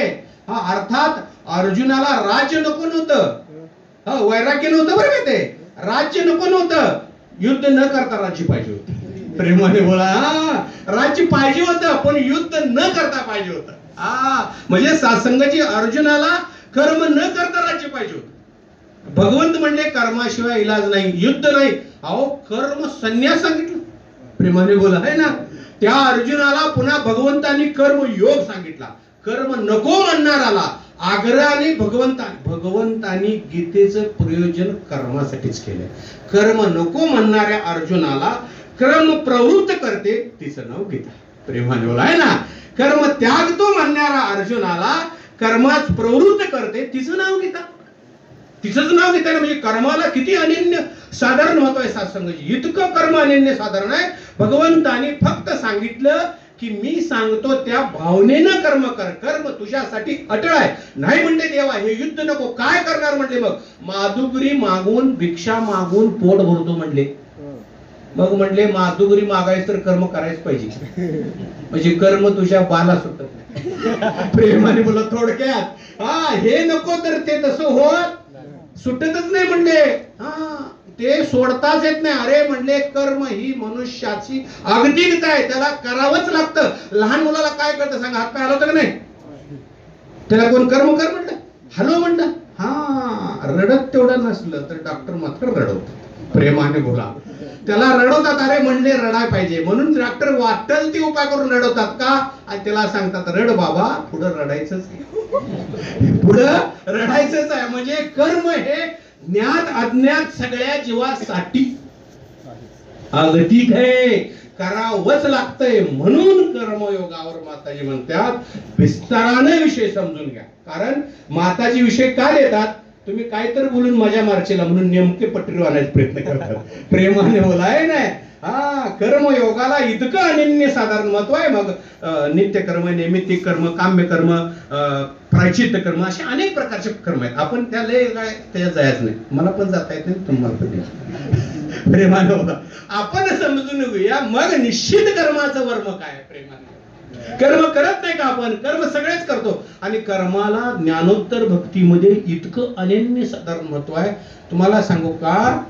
अर्थात अर्जुनाला राज्य नको नव्हतं, वैराग्य नव्हतं बरं का. ते राज्य नको नव्हतं, युद्ध न करता राज्य पाहिजे होतं. प्रेमाने बोला, राज्य पाहिजे होतं पण युद्ध न करता पाहिजे होतं. म्हणजे सत्संगाची अर्जुनाला कर्म न करता राज्य पाहिजे होतं. भगवंत म्हणले कर्माशिवाय इलाज नाही, युद्ध नाही. अहो कर्म संन्यास सांगितलं. प्रेमाने बोला है ना. त्या अर्जुनाला पुन्हा भगवंतांनी कर्म योग सांगितला. कर्म नको म्हणणाराला आग्रहाने भगवंतांनी गीतेचं प्रयोजन कर्मासाठीच केलं. कर्म नको म्हणणाऱ्या अर्जुनाला कर्म प्रवृत्त करते तिचं नाव गीता. प्रेमाने बोला आहे ना. कर्म त्यागतो म्हणणारा अर्जुनाला कर्मात प्रवृत्त करते तिचं नाव गीता. तिचंच नाव गीता. म्हणजे कर्माला किती अनन्य साधारण महत्व आहे सत्संगाची. इतकं कर्म अनन्य साधारण आहे. भगवंतानी फक्त सांगितलं की मी सांगतो त्या भावनेनं कर्म कर, कर्म तुझ्यासाठी अटळ आहे. नाही म्हणते देवा हे युद्ध नको, काय करणार म्हणले. मग माधुगरी मागून, भिक्षा मागून पोट भरतो म्हणले. मग म्हणले माधुगरी मागायचं तर कर्म करायच पाहिजे. म्हणजे कर्म तुझ्या बाला सुटत नाही. प्रेमाने बोला थोडक्यात. हे नको तर ते तसं होत सुटतच नाही म्हणले. ते सोडताच येत नाही. अरे म्हणले कर्म ही मनुष्याची अगतिकता आहे, त्याला करावंच लागतं. लहान मुलाला काय करतं सांगा, हात पाय हलवतं का नाही? त्याला कोण कर्म कर म्हणलं, हलव म्हणलं. रडत तेवढं नसलं तर डॉक्टर मात्र रडवतात. प्रेमाने बोला. त्याला रडवतात, अरे म्हणले रडाय पाहिजे म्हणून डॉक्टर वाटल ती उपाय करून रडवतात का, आणि त्याला सांगतात रड बाबा, पुढं रडायचंच आहे, पुढं रडायचंच आहे. म्हणजे कर्म हे ज्ञात अज्ञात सगळ्या जीवासाठी अगतिक आहे, करावंच लागतंय. म्हणून कर्मयोगावर माताजी म्हणतात विस्ताराने विषय समजून घ्या. कारण माताजी विषय का देतात, तुम्ही काहीतरी बोलून मजा मारशीला म्हणून नेमके पटरी आणायचा प्रयत्न करतात. प्रेमाने बोलाय नाही. हा, कर्मयोगाला इतकं अनन्य साधारण महत्व आहे. मग नित्य कर्म, नैमित्तिक कर्म, काम्य कर्म, प्रायचित्त कर्म, असे अनेक प्रकारचे कर्म आहेत. आपण त्याला काय त्याच्यात जायचं नाही, मला पण जाता येत नाही, तुम्हाला पण प्रेमाने बोला. आपण समजून घेऊया मग निश्चित कर्माचं वर्म काय. प्रेमाने कर्म करत नाही का आपण, कर्म सगळेच करतो. आणि कर्माला ज्ञानोत्तर भक्तीमध्ये इतकं अनन्य साधारण महत्व आहे. तुम्हाला सांगू का,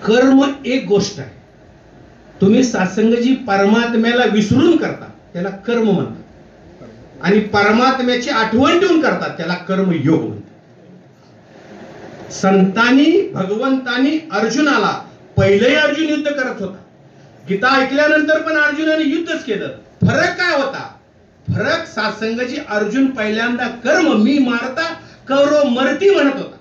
कर्म एक गोष्ट आहे, तुम्ही सत्संगजी परमात्म्याला विसरून करता त्याला कर्म म्हणतात, आणि परमात्म्याची आठवण ठेवून करतात त्याला कर्मयोग म्हणतात. संतांनी भगवंतांनी अर्जुनाला, पहिलंही अर्जुन युद्ध करत होता, गीता ऐकल्यानंतर पण अर्जुनाने युद्धच केलं. फरक काय होता, फरक सत्संगजी अर्जुन पहिल्यांदा कर्म मी मारता कौरव मरती म्हणत होता,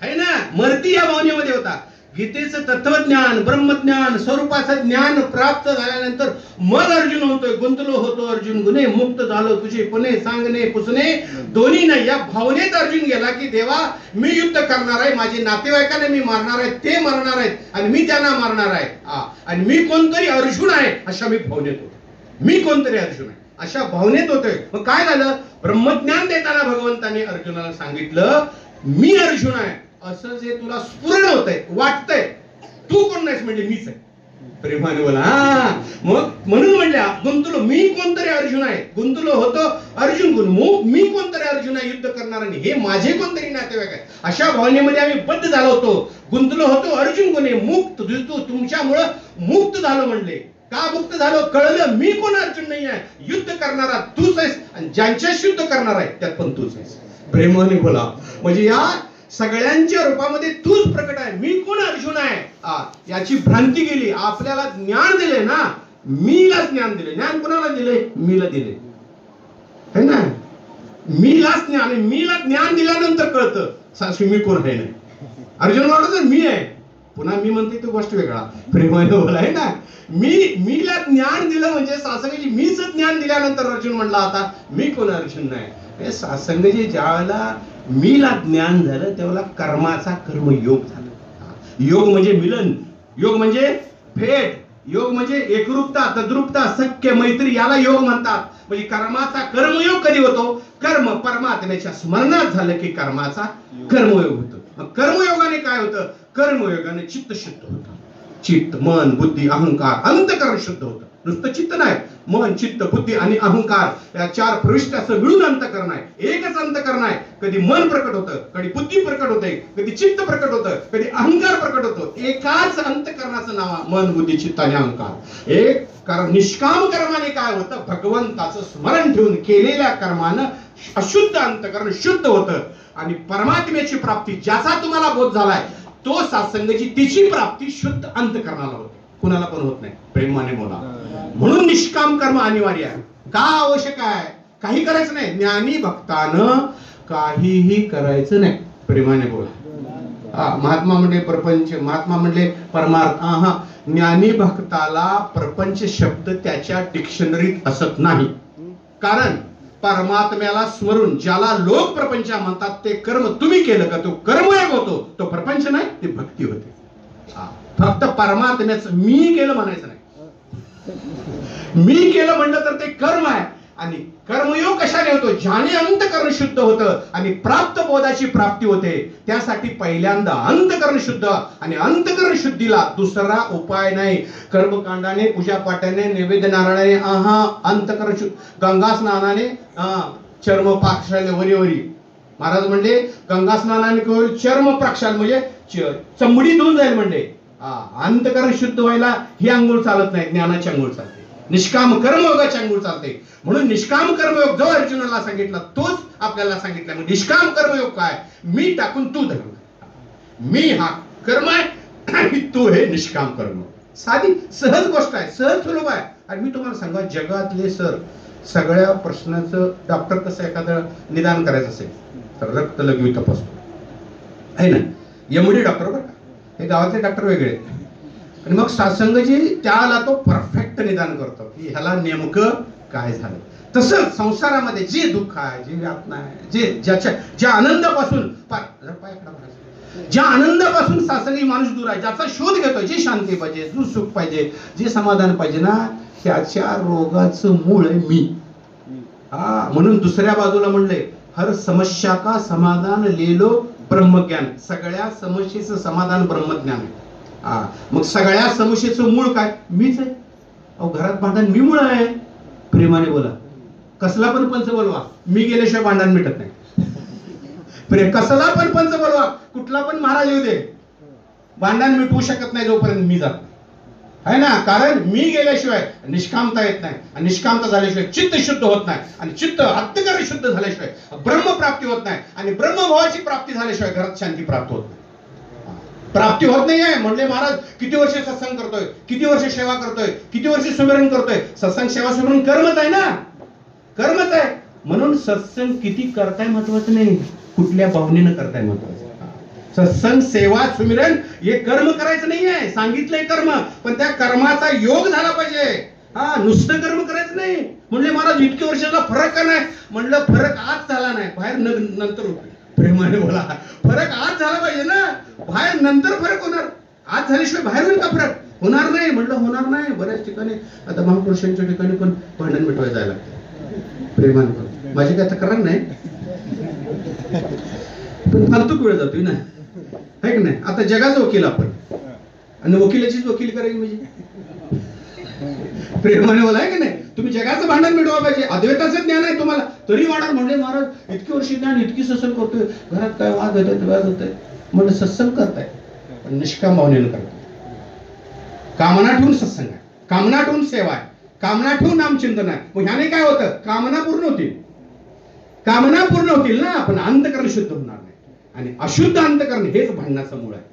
है ना, मरती या भावनेमध्ये होता. गीतेचं तत्वज्ञान, ब्रह्मज्ञान, स्वरूपाचं ज्ञान प्राप्त झाल्यानंतर मग अर्जुन होतोय, गुंतलो होतो अर्जुन गुन्हे, मुक्त झालो तुझे पुणे, सांगणे पुसणे दोन्ही नाही. या भावनेत अर्जुन गेला की देवा मी युद्ध करणार आहे, माझे नातेवाईकांना मी मारणार आहे, ते मरणार आहेत आणि मी त्यांना मारणार आहे, आणि मी कोणतरी अर्जुन आहे अशा मी भावनेत होतो, मी कोणतरी अर्जुन आहे अशा भावनेत होतोय. मग काय झालं, ब्रह्मज्ञान देताना भगवंताने अर्जुनाला सांगितलं मी अर्जुन आहे, असं जे तुला स्फुरण होतंय, वाटतंय, तू कोण नाहीस म्हणजे मीच आहे. प्रेमाने बोला. मग म्हणून म्हणल्या गुंतलो, मी कोणतरी अर्जुन आहे, गुंतलो होतो अर्जुन गुण, मी कोणतरी अर्जुन आहे युद्ध करणार, आणि हे माझे कोणतरी नातेवाईक आहे, अशा भावनेमध्ये आम्ही बद्ध झालो होतो. गुंतलो होतो अर्जुन गुन्हे, मुक्त तुमच्यामुळं मुक्त झालो. म्हणले का मुक्त झालो, कळलं मी कोण अर्जुन नाही आहे, युद्ध करणारा तूच आहेस, आणि ज्यांच्याशी युद्ध करणार आहे त्यात पण तूच आहेस. प्रेमाने बोला. म्हणजे या सगळ्यांच्या रूपामध्ये तूच प्रकट आहे, मी कोण अर्जुन आहे याची भ्रांती गेली. आपल्याला ज्ञान दिले ना, मीला ज्ञान दिले. ज्ञान कोणाला दिले, मीला दिले, है ना, मीला ज्ञान. मीला ज्ञान दिल्यानंतर कळतं सासू मी कोण आहे. नाही अर्जुन वाटत मी आहे, पुन्हा मी म्हणते तो गोष्ट वेगळा. प्रेमाने बोला, आहे ना, मीला ज्ञान दिलं म्हणजे सासंगजी मीच ज्ञान दिल्यानंतर अर्जुन म्हणला आता मी कोण अर्जुन नाही. सासंगजी ज्या वेळेला मीला ज्ञान झालं त्यावेळेला कर्माचा कर्मयोग झाला. योग म्हणजे मिलन, योग म्हणजे भेट, योग म्हणजे एकरूपता, तद्रूपता, सख्य, मैत्री, याला योग म्हणतात. म्हणजे कर्माचा कर्मयोग कधी होतो, कर्म परमात्म्याच्या स्मरणात झालं की कर्माचा कर्मयोग होतो. कर्मयोगाने काय होतं, कर्मयोगाने चित्त शुद्ध होतं. चित्त, मन, बुद्धी, अहंकार, अंतकरण शुद्ध होतं. नुसतं चित्त नाही, मन, चित्त, बुद्धी आणि अहंकार या चार प्रविष्ट असं मिळून अंतकरण आहे. एकच अंतकरण आहे. कधी मन प्रकट होतं, कधी बुद्धी प्रकट होते, कधी चित्त प्रकट होतं, कधी अहंकार प्रकट होतो. एकाच अंतकरणाचं नाव मन, बुद्धी, चित्त आणि अहंकार. एक कारण निष्काम कर्माने काय होतं, भगवंताचं स्मरण ठेवून केलेल्या कर्मानं अशुद्ध अंतकरण शुद्ध होतं, आणि परमात्म्याची प्राप्ती ज्याचा तुम्हाला बोध झालाय तो सत्संगाची तिची प्राप्ती शुद्ध अंतकरणाला होते, कुणाला पण होत नाही. प्रेमाने बोला. म्हणून निष्काम कर्म अनिवार्य आहे. का आवश्यक आहे, काही करायचं नाही. ज्ञानी भक्तानं काहीही करायचं नाही. प्रेमाने बोला. महात्मा म्हणले प्रपंच, महात्मा म्हणले परमार्थ. ज्ञानी भक्ताला प्रपंच शब्द त्याच्या डिक्शनरीत असत नाही. कारण परमात्म्याला स्मरून ज्याला लोक प्रपंच म्हणतात ते कर्म तुम्ही केलं का तो कर्मयोग होतो, तो प्रपंच नाही, ती भक्ती होते. फक्त परमात्म्याचं मी केलं म्हणायचं नाही. मी केलं म्हणलं तर ते कर्म आहे. आणि कर्मयोग कशाने होतो, ज्याने अंतकरण शुद्ध होतं आणि प्राप्त बोधाची प्राप्ती होते. त्यासाठी पहिल्यांदा अंतकरण शुद्ध, आणि अंतकरण शुद्धीला दुसरा उपाय नाही. कर्मकांडाने, पूजा पाठाने, नैवेद्य नारायणाने, अंतकरण शुद्ध, गंगा स्नानाने, चर्म पाक्षाल वरी. महाराज म्हणले गंगा स्नानाने चर्म प्रक्षाल म्हणजे चमडी धुवून जाईल. म्हणले अंतकरण शुद्ध व्हायला ही अंघोळ चालत नाही, ज्ञानाची अंघोळ चालते, निष्काम कर्मयोगाची अंघोळ चालते. म्हणून निष्काम कर्मयोग जो अर्जुनाला सांगितला तोच आपल्याला सांगितला. निष्काम कर्मयोग काय, मी टाकून तू धर्म. मी हा कर्म आहे आणि तू हे निष्काम करणं. साधी सहज गोष्ट आहे, सहज सुलभ आहे. आणि मी तुम्हाला सांगा, जगातले सर सगळ्या प्रश्नाचं डॉक्टर कसं एखादं निदान करायचं असेल तर रक्त लघवी तपासतो आहे ना. एमडी डॉक्टर बरं का, हे गावातले डॉक्टर वेगळे. आणि मग सत्संगजी त्याला तो परफेक्ट निदान करतो की ह्याला नेमकं काय झालं. तसंच संसारामध्ये जे दुःख आहे, जे व्यापना आहे, ज्या आनंदापासून ज्या आनंदापासून सत्संगी माणूस दूर आहे, ज्याचा शोध घेतोय, जे शांती पाहिजे, जो सुख पाहिजे, जे समाधान पाहिजे ना, त्याच्या रोगाचं मूळ आहे मी. म्हणून दुसऱ्या बाजूला म्हणले, हर समस्या का समाधान लेलो ब्रह्मज्ञान. सगळ्या समस्येचं समाधान ब्रह्मज्ञान आहे. मग सगळ्या समस्येचं मूळ काय? मीच आहे. अहो, घरात भांडण मी मूळ आहे. प्रेमाने बोला, कसला पण पंच बोलवा, मी गेल्याशिवाय भांडण मिटत नाही. कसला पण पंच बोलवा, कुठला पण महाराज येऊ दे, भांडण मिटवू शकत नाही जोपर्यंत मी जात आहे ना. कारण मी गेल्याशिवाय निष्कामता येत नाही, आणि निष्कामता झाल्याशिवाय चित्त शुद्ध होत नाही, आणि चित्त अंतःकरण शुद्ध झाल्याशिवाय ब्रह्मप्राप्ती होत नाही, आणि ब्रह्मभावाची प्राप्ती झाल्याशिवाय घरात शांती प्राप्त होत नाही. प्राप्ती होत नाही आहे म्हणले महाराज. किती वर्ष सत्संग करतोय, किती वर्ष सेवा करतोय, किती वर्ष सुमिरन करतोय. सत्संग सेवा सुमिरन कर्मच आहे ना, कर्मच आहे. म्हणून सत्संग किती करताय महत्वाचं नाही, कुठल्या भावनेनं करताय महत्वाचं. सत्संग सेवा सुमिरन हे कर्म करायचं नाही आहे, सांगितलंय कर्म, पण त्या कर्माचा योग झाला पाहिजे. नुसतं कर्म करायचं नाही. म्हणले महाराज इतके वर्षाचा फरक का नाही? म्हणलं फरक आज झाला नाही, बाहेर नंतर होतोय. प्रेमाने बोला, फरक आज झाला पाहिजे ना, बाहेर नंतर फरक होणार. आज झाल्याशिवाय बाहेर होईल का फरक? होणार नाही. म्हणलं होणार नाही. बऱ्याच ठिकाणी आता महापुरुषांच्या ठिकाणी पण भांडण मिटवायला जायला लागतं. प्रेमाने बोला, माझी काय तक्रार नाही, पण फालतूक वेळ जातोय ना, आहे की नाही. आता जगाचा वकील आपण, आणि वकिलाचीच वकील करायची म्हणजे. प्रेमाने बोला, आहे की नाही. तुम्ही जगाचं भांडण मिटवा पाहिजे. अद्वैताचं ज्ञान आहे तुम्हाला, तरी वाढणार. म्हणले महाराज इतकी वर्षी ज्ञान, इतकी सत्संग करतोय, घरात काय वाद होत आहे. म्हणलं सत्संग करताय, पण निष्काम भावनेनं करताय. कामना ठेवून सत्संग आहे, कामना ठेवून सेवा आहे, कामना ठेवून नामचिंतन आहे. मग ह्याने काय होतं? कामना पूर्ण होतील, कामना पूर्ण होतील ना, पण अंतःकरण शुद्ध होणार नाही. आणि अशुद्ध अंतःकरण हेच भांडणाचं मूळ आहे.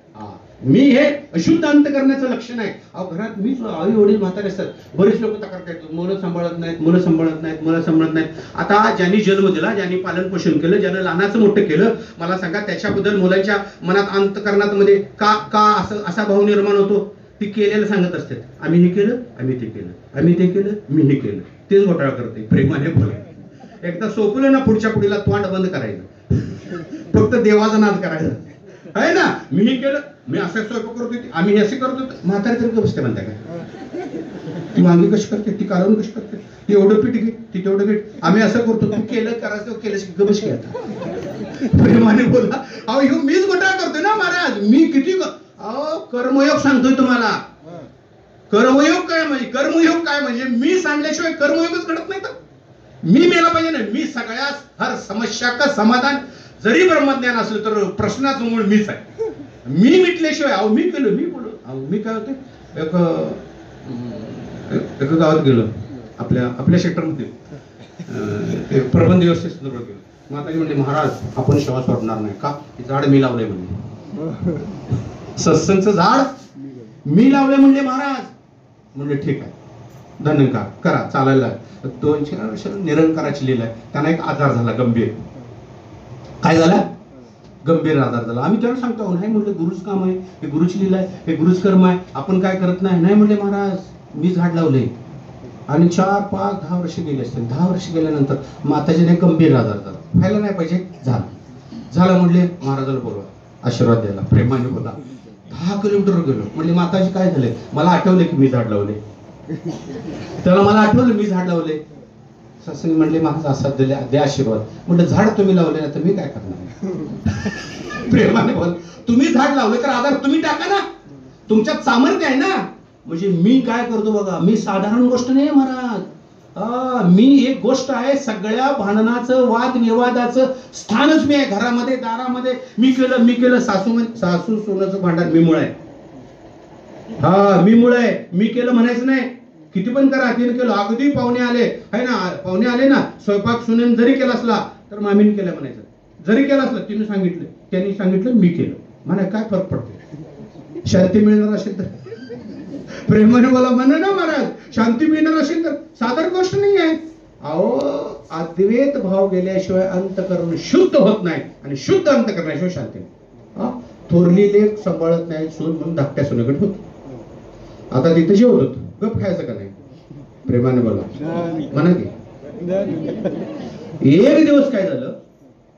मी हे अशुद्ध अंतःकरणाचं लक्षण आहे. अहो, घरात मीच आई वडील म्हातारे असतात, बरेच लोक तक्रार करतात, मुलं सांभाळत नाहीत, मुलं सांभाळत नाहीत, मुलं सांभाळत नाहीत. आता ज्यांनी जन्म दिला, ज्यांनी पालन पोषण केलं, ज्यानं लहानाचं मोठं केलं, मला सांगा त्याच्याबद्दल मुलांच्या मनात अंतःकरणात मध्ये का असा भाव निर्माण होतो? ती केलेलं सांगत असतात, आम्ही हे केलं, आम्ही ते केलं, आम्ही ते केलं, मी हे केलं. तेच घोटाळा करते. प्रेमाने बोला, एकदा सोपलं ना, पुढच्या पुढीला तोंड बंद करायचं, फक्त देवाचा नाद करायचा आहे ना. मी हे केलं, मी असं स्वयंपाक करत होती, आम्ही असे करत होतो. म्हातारी तरी बसते म्हणता काय, ती वांगी कशी करते, ती कालवण कशी करते, ती एवढं पीठ घे, ती तेवढं पीठ, आम्ही असं करतो, तू केलं करायचं केलं गबस घे. प्रेमाने बोला, अहो ह्यो मीच घोटाळा करतोय ना महाराज. मी किती कर्मयोग सांगतोय तुम्हाला. कर्मयोग काय म्हणजे, कर्मयोग काय म्हणजे मी सांगल्याशिवाय कर्मयोगच घडत नाही. तर मी मेला पाहिजे ना. मी सगळ्याच हर समस्या का समाधान, जरी ब्रह्मज्ञान असलं तर प्रश्नाचं मूळ मीच आहे. मी मिटल्याशिवाय, अहो मी केलं, मी बोललो. अहो मी काय होते, एका गावात गेलो, आपल्या सेक्टरमध्ये प्रबंध व्यवस्थेसंदर्भात गेलो. माताजी म्हणले, महाराज आपण सेवा सोडणार नाही का? झाड मी लावलंय म्हणजे, सत्संगचं झाड मी लावलंय म्हणले महाराज. म्हणले ठीक आहे, धन्यकार करा, चालायला. 200 वर्ष निरंकाराची लीला आहे. त्यांना एक आजार झाला गंभीर. काय झाला? गंभीर आजार झाला. आम्ही त्याला सांगतो, नाही म्हणलं गुरुच काम आहे, हे गुरुची लीला आहे, हे गुरुच कर्म आहे, आपण काय करत नाही. नाही म्हणले महाराज मी झाड लावले. आणि 4, 5, 10 वर्ष गेले असतील. 10 वर्ष गेल्यानंतर माताजीने गंभीर आजार झाला. व्हायला नाही पाहिजे, झालं म्हणले महाराजाला बोलवा आशीर्वाद द्यायला. प्रेमाने बोला. 10 किलोमीटर गेलो. म्हणले माताजी काय झाले? मला आठवले की मी झाड लावले. त्याला मला आठवलं मी झाड लावले. सत्संग म्हणले माझा असा द्या आशीर्वाद. म्हटलं झाड तुम्ही लावले ना, तर मी काय करणार? प्रेमाने बोल. तुम्ही झाड लावले तर आधार तुम्ही टाका ना, तुमच्यात सामर्थ्य आहे ना. म्हणजे मी काय करतो बघा, मी साधारण गोष्ट नाही महाराज. मी एक गोष्ट आहे, सगळ्या भांडणाचं वाद विवादाचं स्थानच मी आहे. घरामध्ये दारामध्ये मी केलं सासू सोनाचं भांडण मी मुळे आहे. मी मुळे आहे. मी केलं म्हणायचं नाही. किती पण करा, तिने केलं. अगदी पाहुणे आले आहे ना, पाहुणे आले ना, स्वयंपाक सुनेन जरी केला असला तर मामीने केलं म्हणायचं. जरी केलं असलं तिने सांगितलं, त्यांनी सांगितलं, मी केलं म्हणा, काय फरक पडतो? शांती मिळणार असेल तर प्रेमाने बोला, म्हणा ना महाराज, शांती मिळणार असेल तर साधारण गोष्ट नाही आहे. अहो, अद्वैत भाव गेल्याशिवाय अंतकरण शुद्ध होत नाही, आणि शुद्ध अंतकरणाशिवाय शांती नाही. थोरली लेख सांभाळत नाही सून म्हणून धाकट्या सुनेकडे होत. आता तिथे जेवत होत, गप खायचं का नाही? प्रेमाने बोला, म्हणा की. एक दिवस काय झालं,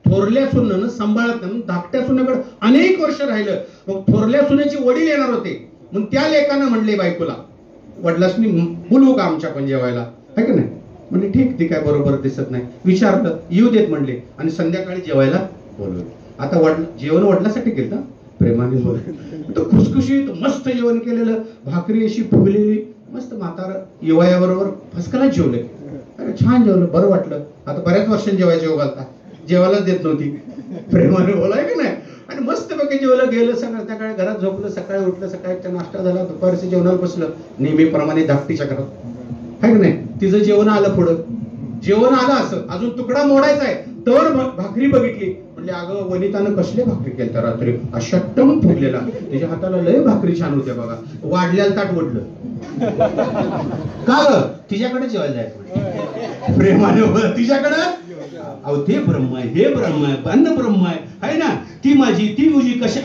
थोरल्या सुनेनं सांभाळत नाही, धाकट्या सुनेकडे अनेक वर्ष राहिलं. मग थोरल्या सुनेचे वडील येणार होते, मग त्या लेकानं म्हणले बायकोला, वडिलांनी बोलवू का आमच्या पण जेवायला, है की नाही? म्हणजे ठीक, ती काय बरोबर दिसत नाही, विचारलं, येऊ देत म्हणले, आणि संध्याकाळी जेवायला बोलवलं. आता जेवण वडिलांसाठी केलं, प्रेमाने बोल, तो खुसखुशीत मस्त जेवण केलेलं, भाकरी अशी फुगलेली मस्त, म्हातारा येवायाबरोबर फसकलाच जेवले. अरे छान जेवलं, बरं वाटलं. आता बऱ्याच वर्षांनी जेवायचे योग आलता, जेवायलाच देत नव्हती. प्रेमाने बोलाय की नाही? आणि मस्त पैकी जेवलं, गेलं संध्याकाळी घरात झोपलं, सकाळी उठलं, सकाळी नाश्ता झाला, दुपारचं जेवणाला बसलं, नेहमीप्रमाणे धाकटीच्या घरात, है की नाही? तिचं जेवण आलं, पुढं जेवण आलं, असं अजून तुकडा मोडायचा आहे तर भाकरी बघितली, म्हणजे अगं वनितानं कसले भाकरी केल्या रात्री, अशा टम फुगलेला, त्याच्या हाताला लय भाकरी छान होत्या बघा, वाढल्याला ताट ओढलं. का ग? तिच्याकडे जेवायला जायचं. प्रेमाने बोला, तिच्याकडे. अहो, ते ब्रह्म आहे, हे ब्रह्म आहे, अन्न ब्रह्म आहे ना, ती माझी, ती तुझी, कशी?